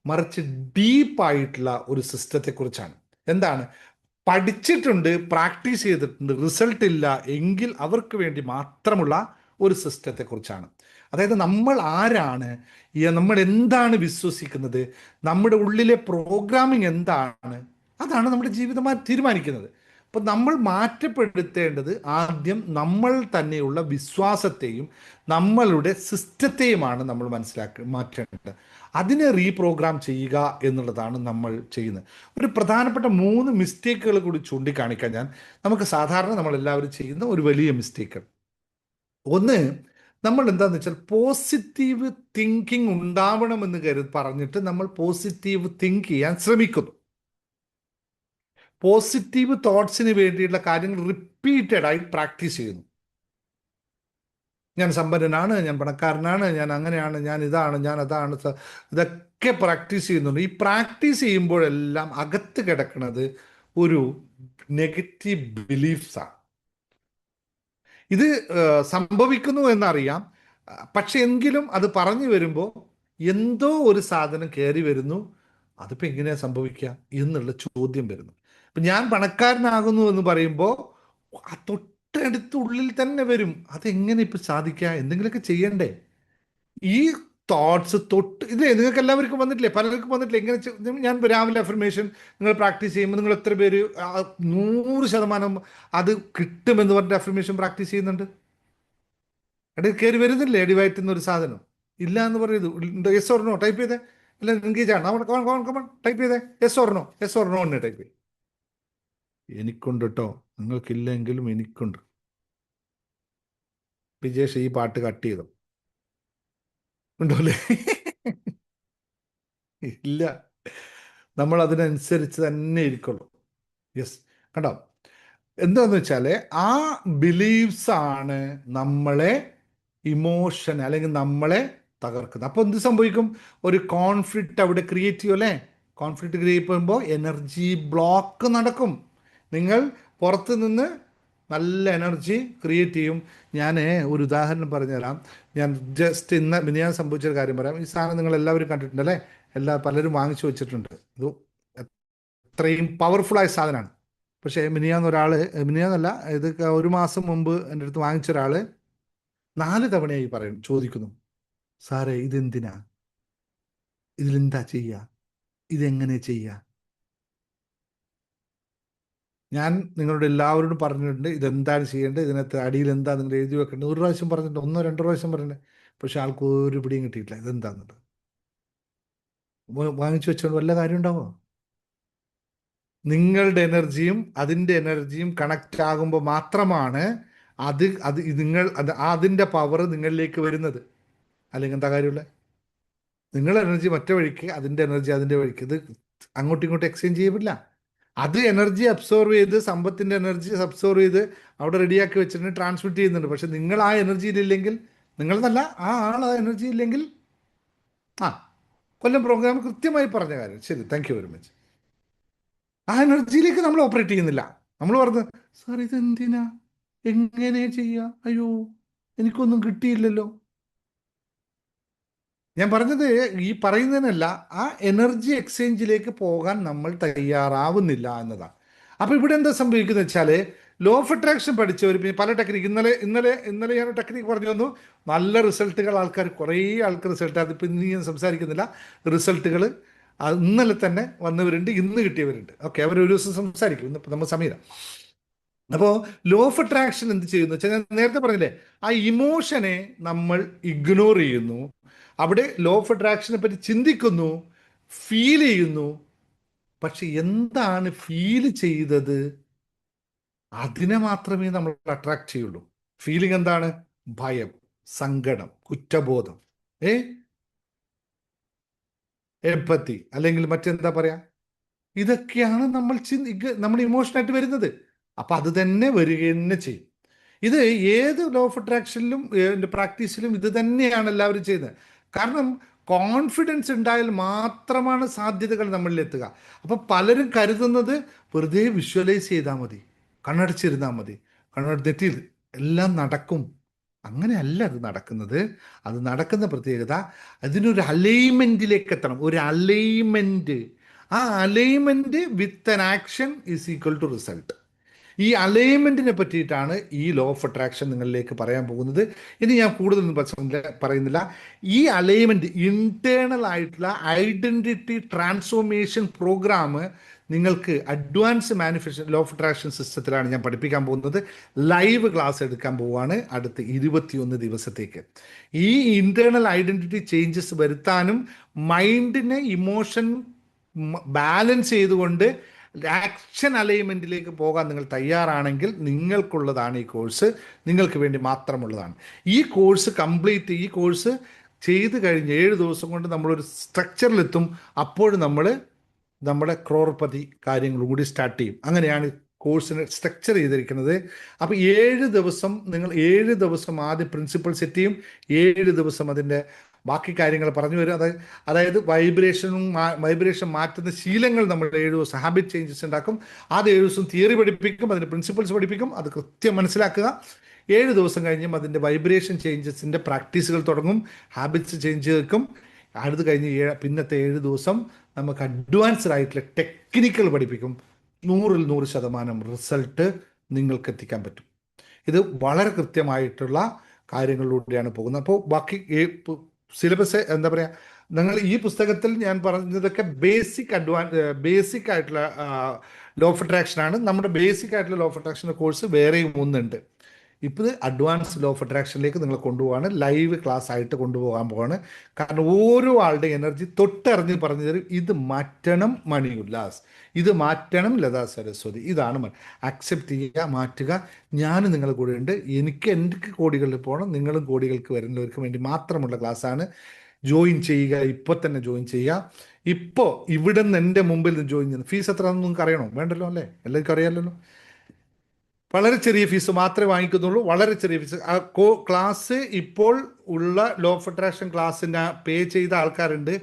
മറിച്ച് ഡീപ്പായിട്ടുള്ള ഒരു സിസ്റ്റത്തെ കുറിച്ചാണ്. എന്താണ്? പഠിച്ചിട്ടുണ്ട്, പ്രാക്ടീസ് ചെയ്തിട്ടുണ്ട്, റിസൾട്ട് ഇല്ല എങ്കിൽ അവർക്ക് വേണ്ടി മാത്രമുള്ള ഒരു സിസ്റ്റത്തെ കുറിച്ചാണ്. അതായത് നമ്മൾ ആരാണ്, നമ്മൾ എന്താണ് വിശ്വസിക്കുന്നത്, നമ്മുടെ ഉള്ളിലെ പ്രോഗ്രാമിംഗ് എന്താണ്, അതാണ് നമ്മുടെ ജീവിതം തീരുമാനിക്കുന്നത്. അപ്പം നമ്മൾ മാറ്റപ്പെടുത്തേണ്ടത് ആദ്യം നമ്മൾ തന്നെയുള്ള വിശ്വാസത്തെയും നമ്മളുടെ സിസ്റ്റത്തെയുമാണ് നമ്മൾ മാറ്റേണ്ടത്. അതിനെ റീപ്രോഗ്രാം ചെയ്യുക എന്നുള്ളതാണ് നമ്മൾ ചെയ്യുന്നത്. ഒരു പ്രധാനപ്പെട്ട 3 മിസ്റ്റേക്കുകൾ കൂടി ചൂണ്ടിക്കാണിക്കാൻ നമുക്ക് സാധാരണ നമ്മളെല്ലാവരും ചെയ്യുന്ന ഒരു വലിയ മിസ്റ്റേക്ക്. ഒന്ന്, നമ്മൾ എന്താന്ന് വെച്ചാൽ പോസിറ്റീവ് തിങ്കിങ് ഉണ്ടാവണമെന്ന് പറഞ്ഞിട്ട് നമ്മൾ പോസിറ്റീവ് തിങ്ക് ചെയ്യാൻ ശ്രമിക്കുന്നു. പോസിറ്റീവ് തോട്ട്സിന് വേണ്ടിയിട്ടുള്ള കാര്യങ്ങൾ റിപ്പീറ്റഡ് ആയി പ്രാക്ടീസ് ചെയ്യുന്നു. ഞാൻ സമ്പന്നനാണ്, ഞാൻ പണക്കാരനാണ്, ഞാൻ അങ്ങനെയാണ്, ഞാൻ ഇതാണ്, ഞാൻ അതാണ്, ഇതൊക്കെ പ്രാക്ടീസ് ചെയ്യുന്നുണ്ട്. ഈ പ്രാക്ടീസ് ചെയ്യുമ്പോഴെല്ലാം അകത്ത് കിടക്കുന്നത് ഒരു നെഗറ്റീവ് ബിലീഫ്സാണ്. ഇത് സംഭവിക്കുന്നു എന്നറിയാം, പക്ഷെ എങ്കിലും അത് പറഞ്ഞു വരുമ്പോൾ എന്തോ ഒരു സാധനം കയറി വരുന്നു. അതിപ്പോൾ എങ്ങനെയാണ് സംഭവിക്കുക എന്നുള്ള ചോദ്യം വരുന്നു. ഇപ്പം ഞാൻ പണക്കാരനാകുന്നു എന്ന് പറയുമ്പോൾ ആ തൊട്ടടുത്ത് ഉള്ളിൽ തന്നെ വരും, അതെങ്ങനെ ഇപ്പം സാധിക്കുക, എന്തെങ്കിലുമൊക്കെ ചെയ്യണ്ടേ? ഈ തോട്ട്സ് ഇതേ നിങ്ങൾക്ക് എല്ലാവർക്കും വന്നിട്ടില്ലേ, പലർക്കും വന്നിട്ടില്ലേ? എങ്ങനെ ഞാൻ രാവിലെ അഫർമേഷൻ നിങ്ങൾ പ്രാക്ടീസ് ചെയ്യുമ്പോൾ നിങ്ങൾ എത്ര പേര് 100% അത് കിട്ടുമെന്ന് പറഞ്ഞിട്ട് അഫർമേഷൻ പ്രാക്ടീസ് ചെയ്യുന്നുണ്ട്? ഇടയിൽ കയറി വരുന്നില്ലേ അടിവയറ്റിൽ നിന്നൊരു സാധനം? ഇല്ല എന്ന് പറയുന്നത് യെസ് ഓർണോ ടൈപ്പ് ചെയ്തേ. ഇല്ല എൻഗേജ് ആണ്, ടൈപ്പ് ചെയ്തേ യെസ് ഓർണോ എന്ന് ടൈപ്പ് ചെയ്ത്. എനിക്കുണ്ട് കേട്ടോ, നിങ്ങൾക്കില്ലെങ്കിലും എനിക്കുണ്ട്. വിജേഷ് ഈ പാട്ട് കട്ട് ചെയ്തു ഉണ്ടോല്ലേ? ഇല്ല, നമ്മൾ അതിനനുസരിച്ച് തന്നെ ഇരിക്കുള്ളൂ. യെസ്, കണ്ടോ? എന്താന്ന് വെച്ചാല് ആ ബിലീവ്സ് ആണ് നമ്മളെ ഇമോഷൻ അല്ലെങ്കിൽ നമ്മളെ തകർക്കുന്നത്. അപ്പോൾ എന്ത് സംഭവിക്കും? ഒരു കോൺഫ്ലിക്റ്റ് അവിടെ ക്രിയേറ്റ് ചെയ്യും അല്ലേ? കോൺഫ്ലിക്റ്റ് ക്രിയേറ്റ് ചെയ്യുമ്പോൾ എനർജി ബ്ലോക്ക് നടക്കും. നിങ്ങൾ പുറത്ത് നിന്ന് നല്ല എനർജി ക്രിയേറ്റ് ചെയ്യും. ഞാൻ ഒരു ഉദാഹരണം പറഞ്ഞുതരാം. ഞാൻ ജസ്റ്റ് ഞാൻ സംഭവിച്ചൊരു കാര്യം പറയാം. ഈ സാധനം നിങ്ങൾ എല്ലാവരും കണ്ടിട്ടുണ്ടല്ലേ? പലരും വാങ്ങിച്ചു വെച്ചിട്ടുണ്ട്. ഇത് അത്രയും പവർഫുള്ളായ സാധനമാണ്. പക്ഷേ മിനിയാന്നല്ല, ഇത് ഒരു മാസം മുമ്പ് എൻ്റെ അടുത്ത് വാങ്ങിച്ച ഒരാൾ 4 തവണയായി ചോദിക്കുന്നു, സാറേ ഇതെന്തിനാ, ഇതിലെന്താ ചെയ്യുക, ഇതെങ്ങനെ ചെയ്യുക? ഞാൻ നിങ്ങളോട് എല്ലാവരോടും പറഞ്ഞിട്ടുണ്ട് ഇതെന്താണ് ചെയ്യേണ്ടത്, ഇതിനകത്ത് അടിയിൽ എന്താ നിങ്ങൾ എഴുതി വെക്കേണ്ടത്. ഒരു പ്രാവശ്യം പറഞ്ഞിട്ടുണ്ട്, 1-2 പ്രാവശ്യം പറഞ്ഞിട്ടുണ്ട്. പക്ഷെ ആൾക്ക് ഒരു പിടിയും കിട്ടിയിട്ടില്ല ഇതെന്താന്നുള്ളത്. വാങ്ങിച്ചു വെച്ചോണ്ട് വല്ല കാര്യം ഉണ്ടാവോ? നിങ്ങളുടെ എനർജിയും അതിൻ്റെ എനർജിയും കണക്റ്റ് ആകുമ്പോൾ മാത്രമാണ് അതിൻ്റെ പവർ നിങ്ങളിലേക്ക് വരുന്നത്. അല്ലെങ്കിൽ എന്താ കാര്യമുള്ള? നിങ്ങളുടെ എനർജി മറ്റേ വഴിക്ക്, അതിൻ്റെ എനർജി അതിൻ്റെ വഴിക്ക്, ഇത് അങ്ങോട്ടും ഇങ്ങോട്ടും എക്സ്ചേഞ്ച് ചെയ്യില്ല. അത് എനർജി അബ്സോർവ് ചെയ്ത്, സമ്പത്തിൻ്റെ എനർജി അബ്സോർവ് ചെയ്ത് അവിടെ റെഡിയാക്കി വെച്ചിട്ട് ട്രാൻസ്മിറ്റ് ചെയ്യുന്നുണ്ട്. പക്ഷെ നിങ്ങൾ ആ എനർജിയിലില്ലെങ്കിൽ, നിങ്ങളെന്നല്ല, ആ ആൾ ആ എനർജി ഇല്ലെങ്കിൽ, കൊല്ലം പ്രോഗ്രാം കൃത്യമായി പറഞ്ഞ കാര്യം. ശരി, താങ്ക് യു വെരി മച്ച്. ആ എനർജിയിലേക്ക് നമ്മൾ ഓപ്പറേറ്റ് ചെയ്യുന്നില്ല. നമ്മൾ പറഞ്ഞു, സാർ ഇതെന്തിനാ, എങ്ങനെ ചെയ്യാ, അയ്യോ എനിക്കൊന്നും കിട്ടിയില്ലല്ലോ. ഞാൻ പറഞ്ഞത് ഈ പറയുന്നതിനല്ല, ആ എനർജി എക്സ്ചേഞ്ചിലേക്ക് പോകാൻ നമ്മൾ തയ്യാറാവുന്നില്ല എന്നതാണ്. അപ്പോൾ ഇവിടെ എന്താ സംഭവിക്കുന്നത് വെച്ചാൽ, ലോ ഓഫ് അട്രാക്ഷൻ പഠിച്ചവർ പിന്നെ പല ടെക്നിക്ക്, ഇന്നലെ ഞാൻ ടെക്നിക്ക് പറഞ്ഞു തന്നു. നല്ല റിസൾട്ടുകൾ കുറേ ആൾക്ക് റിസൾട്ട്, അതിപ്പോൾ ഇന്ന് ഞാൻ സംസാരിക്കുന്നില്ല. റിസൾട്ടുകൾ ഇന്നലെ തന്നെ വന്നവരുണ്ട്, ഇന്ന് കിട്ടിയവരുണ്ട്. ഓക്കെ, അവർ ഒരു ദിവസം സംസാരിക്കും, ഇന്നിപ്പോൾ നമ്മൾ സമയം. അപ്പോൾ ലോ ഓഫ് അട്രാക്ഷൻ എന്ത് ചെയ്യുന്നു വെച്ചാൽ, ഞാൻ നേരത്തെ പറഞ്ഞില്ലേ, ആ ഇമോഷനെ നമ്മൾ ഇഗ്നോർ ചെയ്യുന്നു. അവിടെ ലോ ഓഫ് അട്രാക്ഷനെ പറ്റി ചിന്തിക്കുന്നു, ഫീൽ ചെയ്യുന്നു. പക്ഷെ എന്താണ് ഫീൽ ചെയ്തത്, അതിനെ മാത്രമേ നമ്മൾ അട്രാക്ട് ചെയ്യുള്ളൂ. ഫീലിംഗ് എന്താണ്? ഭയം, സങ്കടം, കുറ്റബോധം, എംപത്തി, അല്ലെങ്കിൽ മറ്റെന്താ പറയാ, ഇതൊക്കെയാണ് നമ്മൾ ഇമോഷനായിട്ട് വരുന്നത്. അപ്പൊ അത് തന്നെ വരിക തന്നെ ചെയ്യും. ഇത് ഏത് ലോ ഓഫ് അട്രാക്ഷനിലും പ്രാക്ടീസിലും ഇത് തന്നെയാണ് എല്ലാവരും ചെയ്യുന്നത്. കാരണം കോൺഫിഡൻസ് ഉണ്ടായാൽ മാത്രമാണ് സാധ്യതകൾ നമ്മളിൽ എത്തുക. അപ്പൊ പലരും കരുതുന്നത് വെറുതെ വിഷ്വലൈസ് ചെയ്താൽ മതി, കണ്ണടച്ചിരുന്നാൽ മതി, കണ്ണടച്ചിട്ട് എല്ലാം നടക്കും. അങ്ങനെയല്ല അത് നടക്കുന്നത്. അത് നടക്കുന്ന പ്രത്യേകത, അതിനൊരു അലൈൻമെന്റിലേക്ക് എത്തണം. ഒരു അലൈൻമെന്റ്, ആ alignment with an action is equal two result. ഈ അലൈൻമെന്റിനെ പറ്റിയിട്ടാണ് ഈ ലോ ഓഫ് അട്രാക്ഷൻ നിങ്ങളിലേക്ക് പറയാൻ പോകുന്നത്. ഇനി ഞാൻ കൂടുതലൊന്നും പറയുന്നില്ല. ഈ അലൈൻമെന്റ്, ഇന്റേണൽ ആയിട്ടുള്ള ഐഡന്റിറ്റി ട്രാൻസ്ഫോർമേഷൻ പ്രോഗ്രാം നിങ്ങൾക്ക് advance manifestation law of attraction സിസ്റ്റത്തിലാണ് ഞാൻ പഠിപ്പിക്കാൻ പോകുന്നത്. ലൈവ് ക്ലാസ് എടുക്കാൻ പോവുകയാണ് അടുത്ത 21 ദിവസത്തേക്ക്. ഈ ഇന്റേണൽ ഐഡന്റിറ്റി ചേഞ്ചസ് വരുത്താനും മൈൻഡിനെ ഇമോഷൻ ബാലൻസ് ചെയ്തുകൊണ്ട് ആക്ഷൻ അലൈൻമെൻറ്റിലേക്ക് പോകാൻ നിങ്ങൾ തയ്യാറാണെങ്കിൽ നിങ്ങൾക്കുള്ളതാണ് ഈ കോഴ്സ്. നിങ്ങൾക്ക് വേണ്ടി മാത്രമുള്ളതാണ് ഈ കോഴ്സ്. ഈ കോഴ്സ് ചെയ്ത് കഴിഞ്ഞ് 7 ദിവസം കൊണ്ട് നമ്മളൊരു സ്ട്രക്ചറിലെത്തും. അപ്പോൾ നമ്മുടെ ക്രോർപതി കാര്യങ്ങൾ കൂടി സ്റ്റാർട്ട് ചെയ്യും. അങ്ങനെയാണ് കോഴ്സിനെ സ്ട്രക്ചർ ചെയ്തിരിക്കുന്നത്. അപ്പോൾ 7 ദിവസം നിങ്ങൾ 7 ദിവസം ആദ്യം പ്രിൻസിപ്പൾ സെറ്റ് ചെയ്യും. 7 ദിവസം അതിൻ്റെ ബാക്കി കാര്യങ്ങൾ പറഞ്ഞു വരും. അതായത് വൈബ്രേഷൻ മാറ്റുന്ന ശീലങ്ങൾ നമ്മൾ 7 ദിവസം ഹാബിറ്റ് ചേഞ്ചസ് ഉണ്ടാക്കും. അത് 7 ദിവസം തിയറി പഠിപ്പിക്കും, അതിൻ്റെ പ്രിൻസിപ്പിൾസ് പഠിപ്പിക്കും. അത് കൃത്യം മനസ്സിലാക്കുക. 7 ദിവസം കഴിഞ്ഞും അതിൻ്റെ വൈബ്രേഷൻ ചേഞ്ചസിൻ്റെ പ്രാക്ടീസുകൾ തുടങ്ങും, ഹാബിറ്റ്സ് ചേഞ്ച് വെക്കും. അടുത്ത് കഴിഞ്ഞ് പിന്നത്തെ 7 ദിവസം നമുക്ക് അഡ്വാൻസ്ഡ് ആയിട്ടുള്ള ടെക്നിക്കൽ പഠിപ്പിക്കും. 100-ൽ 100% റിസൾട്ട് നിങ്ങൾക്ക് എത്തിക്കാൻ പറ്റും. ഇത് വളരെ കൃത്യമായിട്ടുള്ള കാര്യങ്ങളിലൂടെയാണ് പോകുന്നത്. അപ്പോൾ ബാക്കി സിലബസ് എന്താ പറയുക, നിങ്ങൾ ഈ പുസ്തകത്തിൽ ഞാൻ പറഞ്ഞതൊക്കെ ബേസിക് ആയിട്ടുള്ള ലോ ഓഫ് അട്രാക്ഷൻ ആണ്. നമ്മുടെ ബേസിക് ആയിട്ടുള്ള ലോ ഓഫ് അട്രാക്ഷൻ കോഴ്സ് വേറെയും ഒന്നുണ്ട്. ഇപ്പോൾ ഇത് അഡ്വാൻസ് ലോ ഓഫ് അട്രാക്ഷനിലേക്ക് നിങ്ങൾ കൊണ്ടുപോവാണ്, ലൈവ് ക്ലാസ് ആയിട്ട് കൊണ്ടുപോകാൻ പോവാണ്. കാരണം ഓരോ ആളുടെ എനർജി തൊട്ടറിഞ്ഞ് പറഞ്ഞു തരും. ഇത് മാറ്റണം മണി ഉല്ലാസ്, ഇത് മാറ്റണം ലതാ സരസ്വതി, ഇതാണ് അക്സെപ്റ്റ് ചെയ്യുക, മാറ്റുക. ഞാൻ നിങ്ങളുടെ കൂടെ ഉണ്ട്. എനിക്ക് കോടികളിൽ പോകണം, നിങ്ങളും കോടികൾക്ക് വരുന്നവർക്ക് വേണ്ടി മാത്രമുള്ള ക്ലാസ്സാണ്. ജോയിൻ ചെയ്യുക, ഇപ്പോൾ തന്നെ ജോയിൻ ചെയ്യുക. ഇപ്പോൾ ഇവിടെ നിന്ന് എൻ്റെ മുമ്പിൽ നിന്ന് ജോയിൻ ചെയ്യുന്നത് ഫീസ് എത്രയാണെന്ന് നിങ്ങൾക്ക് അറിയണോ? വേണ്ടല്ലോ അല്ലേ, എല്ലാവർക്കും അറിയാമല്ലോ. വളരെ ചെറിയ ഫീസ് മാത്രമേ വാങ്ങിക്കുന്നുള്ളൂ, വളരെ ചെറിയ ഫീസ്. ആ ക്ലാസ് ഇപ്പോൾ ഉള്ള ലോ ഓഫ് അട്രാക്ഷൻ ക്ലാസ്സിന് പേ ചെയ്ത ആൾക്കാരുണ്ട്,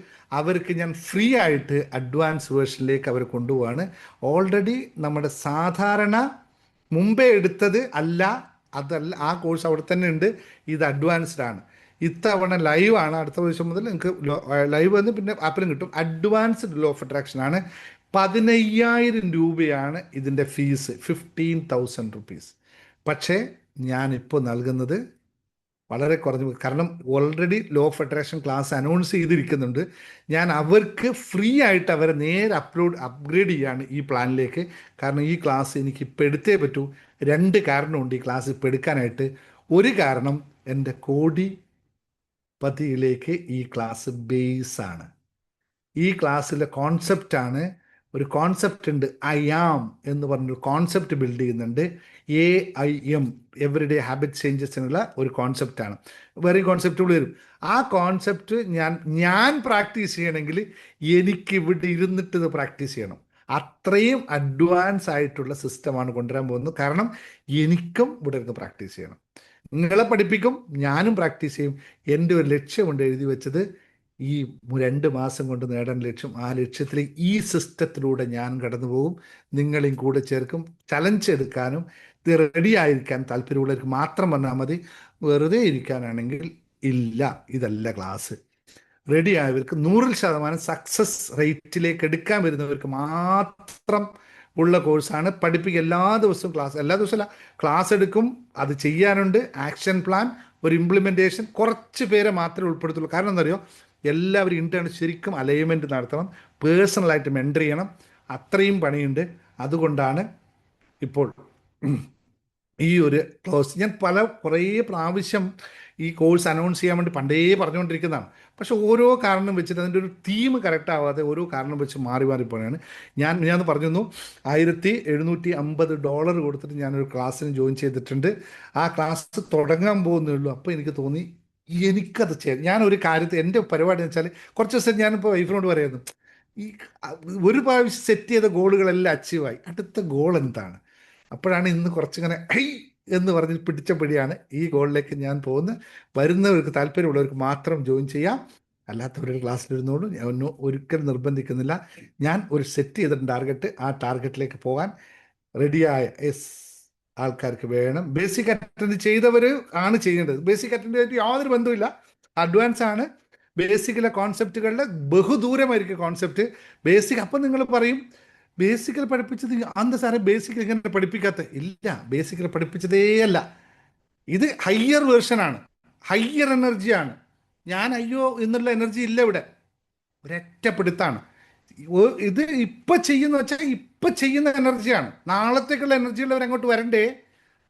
അവർക്ക് ഞാൻ ഫ്രീ ആയിട്ട് അഡ്വാൻസ് വേർഷനിലേക്ക് അവർ കൊണ്ടുപോവാണ്. ഓൾറെഡി നമ്മുടെ സാധാരണ മുമ്പേ എടുത്തത് അല്ല, അതല്ല, ആ കോഴ്സ് അവിടെ തന്നെ ഉണ്ട്. ഇത് അഡ്വാൻസ്ഡ് ആണ്. ഇത്തവണ ലൈവാണ്. അടുത്ത ദിവസം മുതൽ നിങ്ങൾക്ക് ലൈവ് വന്ന് പിന്നെ ആപ്പിലും കിട്ടും. അഡ്വാൻസ്ഡ് ലോ ഓഫ് അട്രാക്ഷൻ ആണ്. 15,000 രൂപയാണ് ഇതിൻ്റെ ഫീസ്, 15,000 റുപ്പീസ്. പക്ഷേ ഞാനിപ്പോൾ നൽകുന്നത് വളരെ കുറഞ്ഞു, കാരണം already law of attraction class announce ചെയ്തിരിക്കുന്നുണ്ട്. ഞാൻ അവർക്ക് ഫ്രീ ആയിട്ട് അവരെ നേരെ അപ്ഗ്രേഡ് ചെയ്യാണ് ഈ പ്ലാനിലേക്ക്. കാരണം ഈ ക്ലാസ് എനിക്ക് ഇപ്പോൾ എടുത്തേ പറ്റൂ. രണ്ട് കാരണമുണ്ട് ഈ ക്ലാസ് ഇപ്പോൾ എടുക്കാനായിട്ട്. ഒരു കാരണം, എൻ്റെ കോടിപതിയിലേക്ക് ഈ ക്ലാസ് ബേസാണ്. ഈ ക്ലാസ്സിലെ കോൺസെപ്റ്റാണ്, ഒരു കോൺസെപ്റ്റ് ഉണ്ട്, ഐ ആം എന്ന് പറഞ്ഞൊരു കോൺസെപ്റ്റ് ബിൽഡ് ചെയ്യുന്നുണ്ട്. AIM, എവറിഡേ ഹാബിറ്റ് ചേഞ്ചസിനുള്ള ഒരു കോൺസെപ്റ്റാണ്. വേറെ കോൺസെപ്റ്റുകൾ വരും. ആ കോൺസെപ്റ്റ് ഞാൻ പ്രാക്ടീസ് ചെയ്യണമെങ്കിൽ എനിക്കിവിടെ ഇരുന്നിട്ട് ഇത് പ്രാക്ടീസ് ചെയ്യണം. അത്രയും അഡ്വാൻസ് ആയിട്ടുള്ള സിസ്റ്റമാണ് കൊണ്ടുവരാൻ പോകുന്നത്. കാരണം എനിക്കും ഇവിടെ ഇരുന്ന് പ്രാക്ടീസ് ചെയ്യണം. നിങ്ങളെ പഠിപ്പിക്കും, ഞാനും പ്രാക്ടീസ് ചെയ്യും. എൻ്റെ ഒരു ലക്ഷ്യമുണ്ട് എഴുതി വെച്ചത്, ഈ 2 മാസം കൊണ്ട് നേടാൻ ലക്ഷ്യം. ആ ലക്ഷ്യത്തിൽ ഈ സിസ്റ്റത്തിലൂടെ ഞാൻ കടന്നു പോകും. നിങ്ങളെയും കൂടെ ചേർക്കും. ചലഞ്ച് എടുക്കാനും ഇത് റെഡി ആയിരിക്കാൻ താല്പര്യമുള്ളവർക്ക് മാത്രം വന്നാൽ മതി. വെറുതെ ഇരിക്കാനാണെങ്കിൽ ഇല്ല, ഇതല്ല ക്ലാസ്. റെഡി ആയവർക്ക് 100% സക്സസ് റേറ്റിലേക്ക് എടുക്കാൻ വരുന്നവർക്ക് മാത്രം ഉള്ള കോഴ്സാണ്. പഠിപ്പിക്കുക എല്ലാ ദിവസവും ക്ലാസ്, എല്ലാ ദിവസവും അല്ല, ക്ലാസ് എടുക്കും, അത് ചെയ്യാനുണ്ട്, ആക്ഷൻ പ്ലാൻ, ഒരു ഇംപ്ലിമെൻറ്റേഷൻ. കുറച്ച് പേരെ മാത്രമേ ഉൾപ്പെടുത്തുള്ളൂ. കാരണം എന്താ അറിയോ, എല്ലാവരും ഇന്റേൺ ശരിക്കും അലൈൻമെൻറ്റ് നടത്തണം, പേഴ്സണലായിട്ട് മെൻറ്റർ ചെയ്യണം. അത്രയും പണിയുണ്ട്. അതുകൊണ്ടാണ് ഇപ്പോൾ ഈ ഒരു കോഴ്സ് ഞാൻ കുറേ പ്രാവശ്യം ഈ കോഴ്സ് അനൗൺസ് ചെയ്യാൻ വേണ്ടി പണ്ടേ പറഞ്ഞുകൊണ്ടിരിക്കുന്നതാണ്. പക്ഷെ ഓരോ കാരണം വെച്ചിട്ട് അതിൻ്റെ ഒരു തീം കറക്റ്റ് ആവാതെ ഓരോ കാരണം വെച്ച് മാറി പോവുകയാണ്. ഞാൻ പറഞ്ഞിരുന്നു, $1,750 കൊടുത്തിട്ട് ഞാനൊരു ക്ലാസ്സിന് ജോയിൻ ചെയ്തിട്ടുണ്ട്. ആ ക്ലാസ് തുടങ്ങാൻ പോകുന്നേ ഉള്ളൂ. അപ്പോൾ എനിക്ക് തോന്നി എനിക്കത് ചെയ്യാം. ഞാനൊരു കാര്യത്തിൽ എൻ്റെ പരിപാടി എന്ന് വെച്ചാൽ, കുറച്ച് ദിവസം ഞാനിപ്പോൾ വൈഫിനോട് പറയുന്നു, ഈ ഒരു പ്രാവശ്യം സെറ്റ് ചെയ്ത ഗോളുകളെല്ലാം അച്ചീവായി, അടുത്ത ഗോൾ എന്താണ്? അപ്പോഴാണ് ഇന്ന് കുറച്ചിങ്ങനെ ഹൈ എന്ന് പറഞ്ഞ് പിടിച്ച പിടിയാണ് ഈ ഗോളിലേക്ക് ഞാൻ പോകുന്നത്. വരുന്നവർക്ക്, താല്പര്യമുള്ളവർക്ക് മാത്രം ജോയിൻ ചെയ്യാം, അല്ലാത്തവരുടെ ക്ലാസ്സിലിരുന്നോളൂ. ഞാൻ ഒന്നും ഒരിക്കലും നിർബന്ധിക്കുന്നില്ല. ഞാൻ ഒരു സെറ്റ് ചെയ്തിട്ടുണ്ട് ടാർഗറ്റ്, ആ ടാർഗറ്റിലേക്ക് പോകാൻ റെഡിയായ ആൾക്കാർക്ക് വേണം. ബേസിക് അറ്റൻഡ് ചെയ്തവർ ആണ് ചെയ്യേണ്ടത്. ബേസിക് അറ്റൻഡ് ചെയ്തിട്ട് യാതൊരു ബന്ധമില്ല, അഡ്വാൻസ് ആണ്. ബേസിക്കിലെ കോൺസെപ്റ്റുകളുടെ ബഹുദൂരമായിരിക്കും കോൺസെപ്റ്റ്. ബേസിക് അപ്പം നിങ്ങൾ പറയും, ബേസിക്കൽ പഠിപ്പിച്ചത് അന്ത സാറേ ബേസിക്കൽ ഇങ്ങനെ പഠിപ്പിക്കാത്ത? ഇല്ല, ബേസിക്കൽ പഠിപ്പിച്ചതേ അല്ല. ഇത് ഹയ്യർ വേർഷനാണ്, ഹയ്യർ എനർജിയാണ്. ഞാൻ അയ്യോ എന്നുള്ള എനർജി ഇല്ല ഇവിടെ, ഒരൊറ്റപ്പെടുത്താണ്. ഇത് ഇപ്പം ചെയ്യുന്ന വെച്ചാൽ ഇപ്പം ചെയ്യുന്ന എനർജിയാണ്. നാളത്തേക്കുള്ള എനർജി ഉള്ളവർ അങ്ങോട്ട് വരണ്ടേ.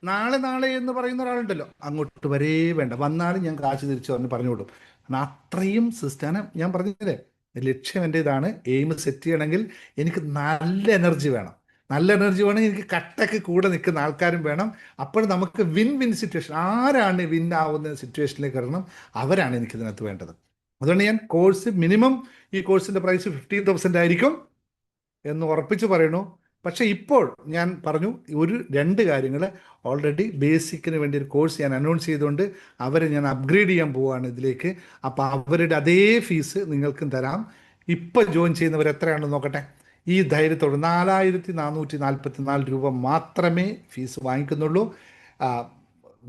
നാളെ എന്ന് പറയുന്ന ഒരാളുണ്ടല്ലോ, അങ്ങോട്ട് വരേ വേണ്ട. വന്നാലും ഞാൻ കാശ് തിരിച്ചു പറഞ്ഞു വിടും. കാരണം അത്രയും സിസ്റ്റമാണ്. ഞാൻ പറഞ്ഞില്ലേ, ലക്ഷ്യം എൻ്റെ ഇതാണ്. എയിം സെറ്റ് ചെയ്യണമെങ്കിൽ എനിക്ക് നല്ല എനർജി വേണം. നല്ല എനർജി വേണമെങ്കിൽ എനിക്ക് കട്ടക്ക് കൂടെ നിൽക്കുന്ന ആൾക്കാരും വേണം. അപ്പോൾ നമുക്ക് വിൻ വിൻ സിറ്റുവേഷൻ, ആരാണ് വിൻ ആവുന്ന സിറ്റുവേഷനിലേക്ക് വരണം, അവരാണ് എനിക്കിതിനകത്ത് വേണ്ടത്. അതുകൊണ്ട് ഞാൻ കോഴ്സ് മിനിമം, ഈ കോഴ്സിൻ്റെ പ്രൈസ് 15,000 ആയിരിക്കും എന്ന് ഉറപ്പിച്ച് പറയണു. പക്ഷേ ഇപ്പോൾ ഞാൻ പറഞ്ഞു, 2 കാര്യങ്ങൾ ഓൾറെഡി ബേസിക്കിന് വേണ്ടി ഒരു കോഴ്സ് ഞാൻ അനൗൺസ് ചെയ്തുകൊണ്ട് അവരെ ഞാൻ അപ്ഗ്രേഡ് ചെയ്യാൻ പോവുകയാണ് ഇതിലേക്ക്. അപ്പോൾ അവരുടെ അതേ ഫീസ് നിങ്ങൾക്കും തരാം. ഇപ്പം ജോയിൻ ചെയ്യുന്നവർ എത്രയാണെന്ന് നോക്കട്ടെ. ഈ ധൈര്യത്തോട് 4,444 രൂപ മാത്രമേ ഫീസ് വാങ്ങിക്കുന്നുള്ളൂ.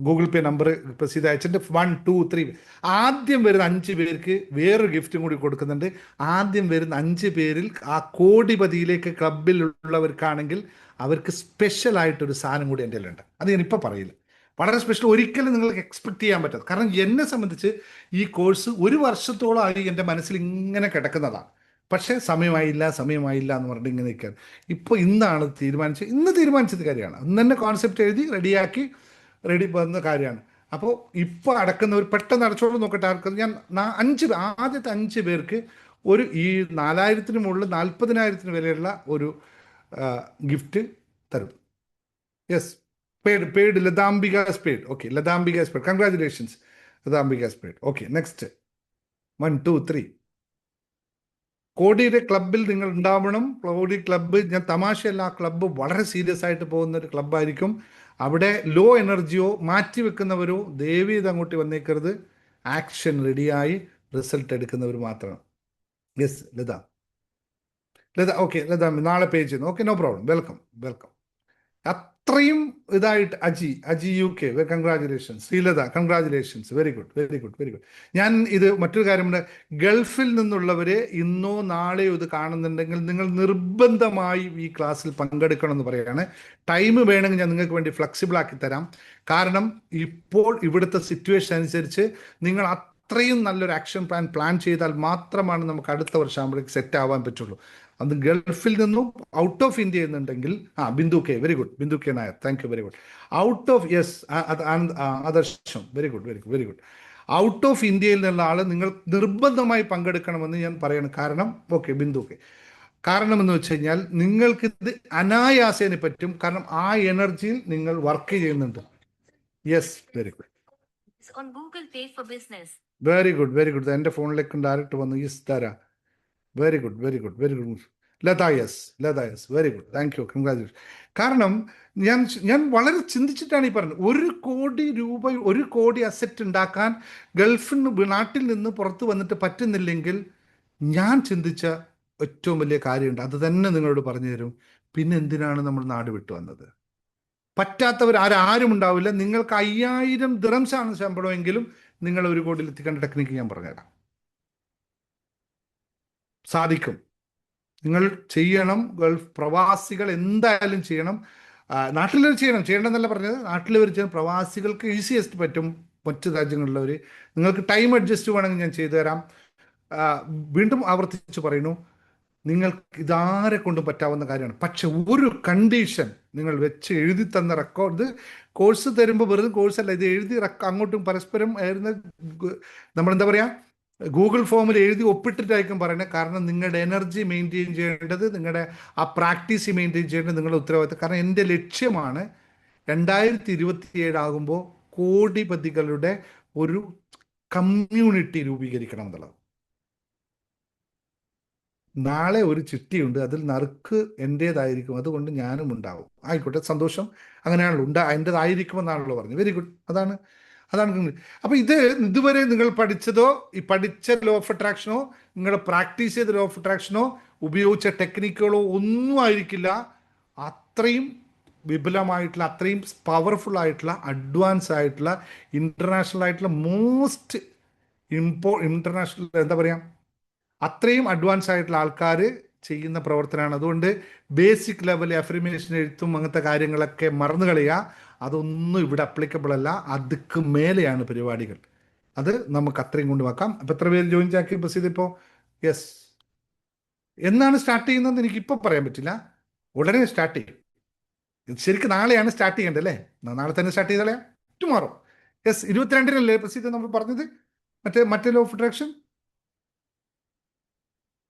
ഗൂഗിൾ പേ നമ്പർ പ്രസിദ്ധ അയച്ചിട്ട് 1, 2, 3. ആദ്യം വരുന്ന 5 പേർക്ക് വേറൊരു ഗിഫ്റ്റും കൂടി കൊടുക്കുന്നുണ്ട്. ആദ്യം വരുന്ന 5 പേരിൽ ആ കോടിപതിയിലേക്ക് ക്ലബിലുള്ളവർക്കാണെങ്കിൽ അവർക്ക് സ്പെഷ്യലായിട്ടൊരു സാധനം കൂടി എൻ്റെ കയ്യിലുണ്ട്. അത് ഞാനിപ്പോൾ പറയില്ല. വളരെ സ്പെഷ്യൽ, ഒരിക്കലും നിങ്ങൾക്ക് എക്സ്പെക്ട് ചെയ്യാൻ പറ്റാത്ത. കാരണം എന്നെ സംബന്ധിച്ച് ഈ കോഴ്സ് 1 വർഷത്തോളമായി എൻ്റെ മനസ്സിൽ ഇങ്ങനെ കിടക്കുന്നതാണ്. പക്ഷേ സമയമായില്ല എന്ന് പറഞ്ഞിട്ട് ഇങ്ങനെ നിൽക്കുകയാണ്. ഇപ്പോൾ ഇന്ന് തീരുമാനിച്ചത് കാര്യമാണ്. ഇന്ന് തന്നെ കോൺസെപ്റ്റ് എഴുതി റെഡിയാക്കി റെഡി വന്ന കാര്യമാണ്. അപ്പോൾ ഇപ്പോൾ അടക്കുന്നവർ പെട്ടെന്ന് അടച്ചോണ്ട് നോക്കട്ടെ. ആർക്കും ഞാൻ ആദ്യത്തെ 5 പേർക്ക് ഈ 4000-ന് മുകളിൽ 40,000 വിലയുള്ള ഒരു ഗിഫ്റ്റ് തരും. യെസ്, പെയ്ഡ് ലതാംബിക സ്പേഡ്. ഓക്കെ, ലതാംബിക സ്പേഡ്, കൺഗ്രാചുലേഷൻസ് ലതാംബിക സ്പേഡ്. Okay, next 1 2 3. കോടിയുടെ ക്ലബിൽ നിങ്ങൾ ഉണ്ടാവണം. കോടി ക്ലബ്ബ്, ഞാൻ തമാശയല്ല, ആ ക്ലബ്ബ് വളരെ സീരിയസ് ആയിട്ട് പോകുന്ന ഒരു ക്ലബ്ബായിരിക്കും. അവിടെ ലോ എനർജിയോ മാറ്റിവെക്കുന്നവരോ ദയവീത് അങ്ങോട്ട് വന്നേക്കരുത്. ആക്ഷൻ റെഡിയായി റിസൾട്ട് എടുക്കുന്നവർ മാത്രമാണ്. യെസ് ലത, ഓക്കെ ലത നാളെ പേ ചെയ്യുന്നു. Okay, no problem, welcome welcome. അത്രയും ഇതായിട്ട് Aji UK, congratulations. Sreelatha, congratulations, very good very good very good. ഞാൻ ഇത് മറ്റൊരു കാര്യമുണ്ട്, ഗൾഫിൽ നിന്നുള്ളവരെ ഇന്നോ നാളെയോ ഇത് കാണുന്നുണ്ടെങ്കിൽ നിങ്ങൾ നിർബന്ധമായി ഈ ക്ലാസ്സിൽ പങ്കെടുക്കണം എന്ന് പറയുകയാണ്. ടൈം വേണമെങ്കിൽ ഞാൻ നിങ്ങൾക്ക് വേണ്ടി ഫ്ലെക്സിബിൾ ആക്കി തരാം. കാരണം ഇപ്പോൾ ഇവിടുത്തെ സിറ്റുവേഷൻ അനുസരിച്ച് നിങ്ങൾ അത്രയും നല്ലൊരു ആക്ഷൻ പ്ലാൻ ചെയ്താൽ മാത്രമാണ് നമുക്ക് അടുത്ത വർഷം ആകുമ്പോഴേക്ക് സെറ്റ് ആവാൻ പറ്റുള്ളൂ. അത് ഗൾഫിൽ നിന്നും ഔട്ട് ഓഫ് ഇന്ത്യ എന്നുണ്ടെങ്കിൽ Bindu K, very good, Bindu K Nair, thank you, very good. Out of, yes, ആദർശം, very good very good very good. Out of ഇന്ത്യയിൽ നിന്നുള്ള ആൾ നിങ്ങൾ നിർബന്ധമായി പങ്കെടുക്കണമെന്ന് ഞാൻ പറയണം. കാരണം, ഓക്കെ ബിന്ദു കെ, കാരണം എന്ന് വെച്ച് കഴിഞ്ഞാൽ നിങ്ങൾക്കിത് അനായാസേനെ പറ്റും. കാരണം ആ എനർജിയിൽ നിങ്ങൾ വർക്ക് ചെയ്യുന്നുണ്ട്. Yes, very good, very good very good. എൻ്റെ ഫോണിലേക്ക് ഡയറക്റ്റ് വന്നു. യെസ് തരാ, very good very good very good. Latha, yes, very good, thank you, congratulation. കാരണം ഞാൻ വളരെ ചിന്തിച്ചിട്ടാണ് ഈ പറഞ്ഞത്. 1 കോടി രൂപ, 1 കോടി അസറ്റ് ഉണ്ടാക്കാൻ ഗൾഫിൽ നിന്ന്, നാട്ടിൽ നിന്ന് പുറത്ത് വന്നിട്ട് പറ്റുന്നില്ലെങ്കിൽ ഞാൻ ചിന്തിച്ച ഏറ്റവും വലിയ കാര്യമുണ്ട്, അത് തന്നെ നിങ്ങളോട് പറഞ്ഞു തരും. പിന്നെ എന്തിനാണ് നമ്മൾ നാട് വിട്ടു വന്നത്? പറ്റാത്തവർ ആരും ഉണ്ടാവില്ല. നിങ്ങൾക്ക് 5000 ദിറംസാണ് ശമ്പളമെങ്കിലും നിങ്ങൾ 1 കോടിയിൽ എത്തിക്കേണ്ട ടെക്നിക്ക് ഞാൻ പറഞ്ഞുതരാം. സാധിക്കും, നിങ്ങൾ ചെയ്യണം. ഗൾഫ് പ്രവാസികൾ എന്തായാലും ചെയ്യണം. നാട്ടിലവർ ചെയ്യണമെന്നല്ല പറഞ്ഞത്, നാട്ടിലവർ ചെയ്യണം. പ്രവാസികൾക്ക് ഈസിയസ്റ്റ് പറ്റും. മറ്റു രാജ്യങ്ങളിലുള്ളവർ, നിങ്ങൾക്ക് ടൈം അഡ്ജസ്റ്റ് വേണമെങ്കിൽ ഞാൻ ചെയ്തു തരാം. വീണ്ടും ആവർത്തിച്ച് പറയുന്നു, നിങ്ങൾക്ക് ഇതാരെ കൊണ്ടും പറ്റാവുന്ന കാര്യമാണ്. പക്ഷെ ഒരു കണ്ടീഷൻ നിങ്ങൾ വെച്ച് എഴുതി തന്ന റെക്കോർഡ്, കോഴ്സ് തരുമ്പോൾ വെറുതെ കോഴ്സല്ല, ഇത് എഴുതി അങ്ങോട്ടും പരസ്പരം നമ്മളെന്താ പറയുക, ഗൂഗിൾ ഫോമിൽ എഴുതി ഒപ്പിട്ടിട്ടായിരിക്കും പറയുന്നത്. കാരണം നിങ്ങളുടെ എനർജി മെയിൻറ്റെയിൻ ചെയ്യേണ്ടത്, നിങ്ങളുടെ ആ പ്രാക്ടീസ് മെയിൻറ്റെയിൻ ചെയ്യേണ്ടത് നിങ്ങളുടെ ഉത്തരവാദിത്തം. കാരണം എൻ്റെ ലക്ഷ്യമാണ് 2027 ആകുമ്പോൾ കോടിപതികളുടെ ഒരു കമ്മ്യൂണിറ്റി രൂപീകരിക്കണം എന്നുള്ളത്. നാളെ ഒരു ചിട്ടിയുണ്ട്, അതിൽ നറുക്ക് എൻ്റേതായിരിക്കും, അതുകൊണ്ട് ഞാനും ഉണ്ടാവും. ആയിക്കോട്ടെ, സന്തോഷം, അങ്ങനെയാണല്ലോ, എൻ്റേതായിരിക്കുമെന്നാണല്ലോ പറഞ്ഞു. വെരി ഗുഡ്, അതാണ്. അപ്പോൾ ഇതുവരെ നിങ്ങൾ പഠിച്ചതോ, ഈ പഠിച്ച ലോ ഓഫ് അട്രാക്ഷനോ, നിങ്ങൾ പ്രാക്ടീസ് ചെയ്ത ലോ ഓഫ് അട്രാക്ഷനോ, ഉപയോഗിച്ച ടെക്നിക്കുകളോ ഒന്നും ആയിരിക്കില്ല. അത്രയും വിപുലമായിട്ടുള്ള, അത്രയും പവർഫുൾ ആയിട്ടുള്ള, അഡ്വാൻസ് ആയിട്ടുള്ള, ഇൻ്റർനാഷണൽ ആയിട്ടുള്ള, മോസ്റ്റ് ഇൻ്റർനാഷണൽ എന്താ പറയുക, അത്രയും അഡ്വാൻസ് ആയിട്ടുള്ള ആൾക്കാർ ചെയ്യുന്ന പ്രവർത്തനമാണ്. അതുകൊണ്ട് ബേസിക് ലെവൽ അഫർമേഷൻ എഴുത്തും അങ്ങനത്തെ കാര്യങ്ങളൊക്കെ മറന്നു കളയുക. അതൊന്നും ഇവിടെ അപ്ലിക്കബിൾ അല്ല. അതുക്ക് മേലെയാണ് പരിപാടികൾ. അത് നമുക്ക് അത്രയും കൊണ്ട് വെക്കാം. അപ്പം എത്ര പേര് ജോയിൻ ആക്കി ബസ് ചെയ്തിപ്പോൾ? യെസ്. എന്നാണ് സ്റ്റാർട്ട് ചെയ്യുന്നതെന്ന് എനിക്കിപ്പോൾ പറയാൻ പറ്റില്ല. ഉടനെ സ്റ്റാർട്ട് ചെയ്യും. ശരിക്കും നാളെയാണ് സ്റ്റാർട്ട് ചെയ്യേണ്ടത് അല്ലേ? നാളെ തന്നെ സ്റ്റാർട്ട് ചെയ്താലേ ടുമോറോ. യെസ്, 22-നല്ലേ ബസ് ചെയ്ത് നമ്മൾ പറഞ്ഞത്? മറ്റേ ലോ ഓഫ് അട്രാക്ഷൻ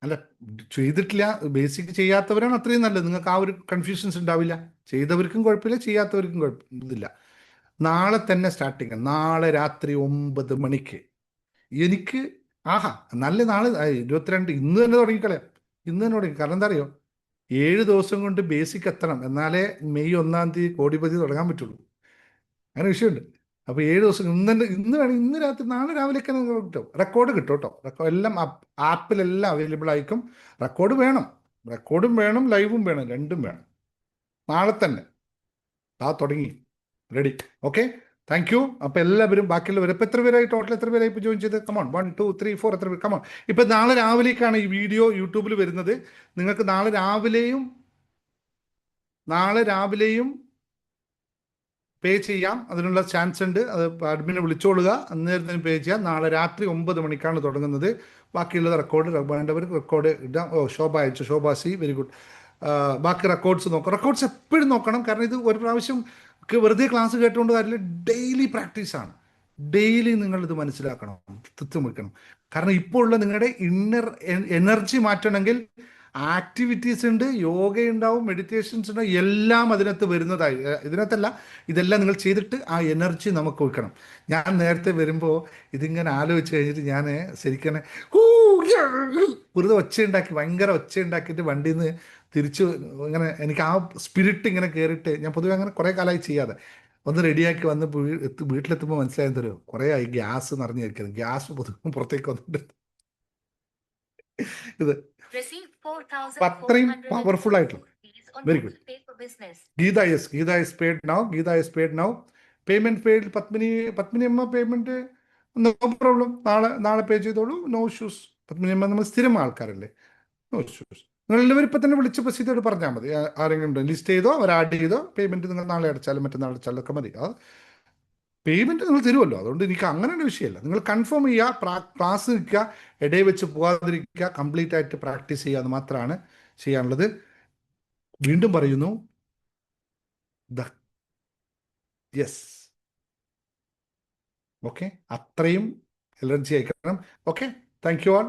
അല്ല, ചെയ്തിട്ടില്ല, ബേസിക് ചെയ്യാത്തവരാണ് അത്രയും നല്ലത്. നിങ്ങൾക്ക് ആ ഒരു കൺഫ്യൂഷൻസ് ഉണ്ടാവില്ല. ചെയ്തവർക്കും കുഴപ്പമില്ല, ചെയ്യാത്തവർക്കും കുഴപ്പമില്ല. നാളെ തന്നെ സ്റ്റാർട്ടിങ്, നാളെ രാത്രി 9 മണിക്ക്. എനിക്ക് നല്ല നാളെ 22, ഇന്ന് തന്നെ തുടങ്ങിക്കളയാം. ഇന്ന് തന്നെ തുടങ്ങി. കാരണം എന്താ അറിയോ, 7 ദിവസം കൊണ്ട് ബേസിക് എത്തണം, എന്നാലേ മെയ് 1-ാം തീയതി കോടിപതി തുടങ്ങാൻ പറ്റുള്ളൂ. അങ്ങനെ വിഷയമുണ്ട്. അപ്പോൾ 7 ദിവസം, ഇന്ന് രാത്രി, നാളെ രാവിലെയൊക്കെ നിങ്ങൾ കിട്ടും. റെക്കോർഡ് കിട്ടും കേട്ടോ. എല്ലാം ആപ്പിലെല്ലാം അവൈലബിൾ ആയിരിക്കും. റെക്കോർഡും വേണം, ലൈവും വേണം, രണ്ടും വേണം. നാളെ തന്നെ തുടങ്ങി, റെഡി. Okay, thank you. അപ്പോൾ എല്ലാവരും ബാക്കിയുള്ളവർ ഇപ്പം എത്ര പേരായി, ടോട്ടൽ എത്ര പേരായി ഇപ്പോൾ ജോയിൻ ചെയ്ത്? കമോൺ, 1 2 3 4, എത്ര പേര്? കമോൺ. ഇപ്പം നാളെ രാവിലേക്കാണ് ഈ വീഡിയോ യൂട്യൂബിൽ വരുന്നത്. നിങ്ങൾക്ക് നാളെ രാവിലെയും പേ ചെയ്യാം, അതിനുള്ള ചാൻസ് ഉണ്ട്. അത് അഡ്മിനെ വിളിച്ചോളുക, അന്നേരത്തിന് പേ ചെയ്യാം. നാളെ രാത്രി 9 മണിക്കാണ് തുടങ്ങുന്നത്. ബാക്കിയുള്ളത് റെക്കോർഡ് വേണ്ടവർക്ക് റെക്കോർഡ് ഇടാം. ശോഭ അയച്ചു, ശോഭ സി, വെരി ഗുഡ്. ബാക്കി റെക്കോർഡ്സ് നോക്കാം. റെക്കോർഡ്സ് എപ്പോഴും നോക്കണം. കാരണം ഇത് ഒരു പ്രാവശ്യം വെറുതെ ക്ലാസ് കേട്ടുകൊണ്ട് കാര്യമില്ല. ഡെയിലി പ്രാക്ടീസാണ്. ഡെയിലി നിങ്ങൾ ഇത് മനസ്സിലാക്കണം, തൃത്വം വെക്കണം. കാരണം ഇപ്പോൾ ഉള്ള നിങ്ങളുടെ ഇന്നർ എനർജി മാറ്റണമെങ്കിൽ ആക്ടിവിറ്റീസ് ഉണ്ട്, യോഗ ഉണ്ടാവും, മെഡിറ്റേഷൻസ് ഉണ്ടാവും, എല്ലാം അതിനകത്ത് വരുന്നതായി. ഇതിനകത്തല്ല, ഇതെല്ലാം നിങ്ങൾ ചെയ്തിട്ട് ആ എനർജി നമുക്ക് വെക്കണം. ഞാൻ നേരത്തെ വരുമ്പോൾ ഇതിങ്ങനെ ആലോചിച്ച് കഴിഞ്ഞിട്ട് ഞാൻ ശരിക്കും വെറുതെ ഒച്ചയുണ്ടാക്കി, ഭയങ്കര ഒച്ചയുണ്ടാക്കിയിട്ട് വണ്ടിയിൽ നിന്ന് തിരിച്ച് ഇങ്ങനെ എനിക്ക് ആ സ്പിരിറ്റ് ഇങ്ങനെ കയറിയിട്ട്, ഞാൻ പൊതുവെ അങ്ങനെ കുറേ കാലമായി ചെയ്യാതെ ഒന്ന് റെഡിയാക്കി വന്ന് വീട്ടിലെത്തുമ്പോൾ മനസ്സിലായെന്ന് തരുമോ, കുറേ ആയി ഗ്യാസ് നിറഞ്ഞു കഴിക്കുന്നത്. ഗ്യാസ് പൊതുവെ പുറത്തേക്ക് വന്നിട്ട് ഇത് അത്രയും പവർഫുൾ ആയിട്ടുള്ള. Very good. Geetha is paid now. Geetha is paid now. Payment paid. Padmini അമ്മ പേയ്മെന്റ് നോ പ്രോബ്ലം. നാളെ പേ ചെയ്തോളൂ. No issues. പത്മിനി അമ്മ നമ്മൾ സ്ഥിരം ആൾക്കാരല്ലേ, നോ ഇഷ്യൂസ്. നിങ്ങൾ എല്ലാവരും ഇപ്പം തന്നെ വിളിച്ച് പ്രസീതോട് പറഞ്ഞാൽ മതി. ആരെങ്കിലും ഉണ്ടോ ലിസ്റ്റ് ചെയ്തോ, അവർ ആഡ് ചെയ്തോ, പേയ്മെന്റ് നിങ്ങൾ നാളെ അടച്ചാലും മറ്റന്നാൾ അടച്ചാലും ഒക്കെ മതി. പേയ്മെന്റ് നിങ്ങൾ തരുമല്ലോ, അതുകൊണ്ട് എനിക്ക് അങ്ങനെ ഒരു വിഷയമല്ല. നിങ്ങൾ കൺഫേം ചെയ്യുക, ക്ലാസ് നിൽക്കുക, ഇടയിൽ വെച്ച് പോകാതിരിക്കുക, കംപ്ലീറ്റ് ആയിട്ട് പ്രാക്ടീസ് ചെയ്യുക, അത് മാത്രമാണ് ചെയ്യാനുള്ളത്. വീണ്ടും പറയുന്നു, യെസ്, ഓക്കെ, അത്രയും എനർജി അയക്കണം. Okay, thank you all.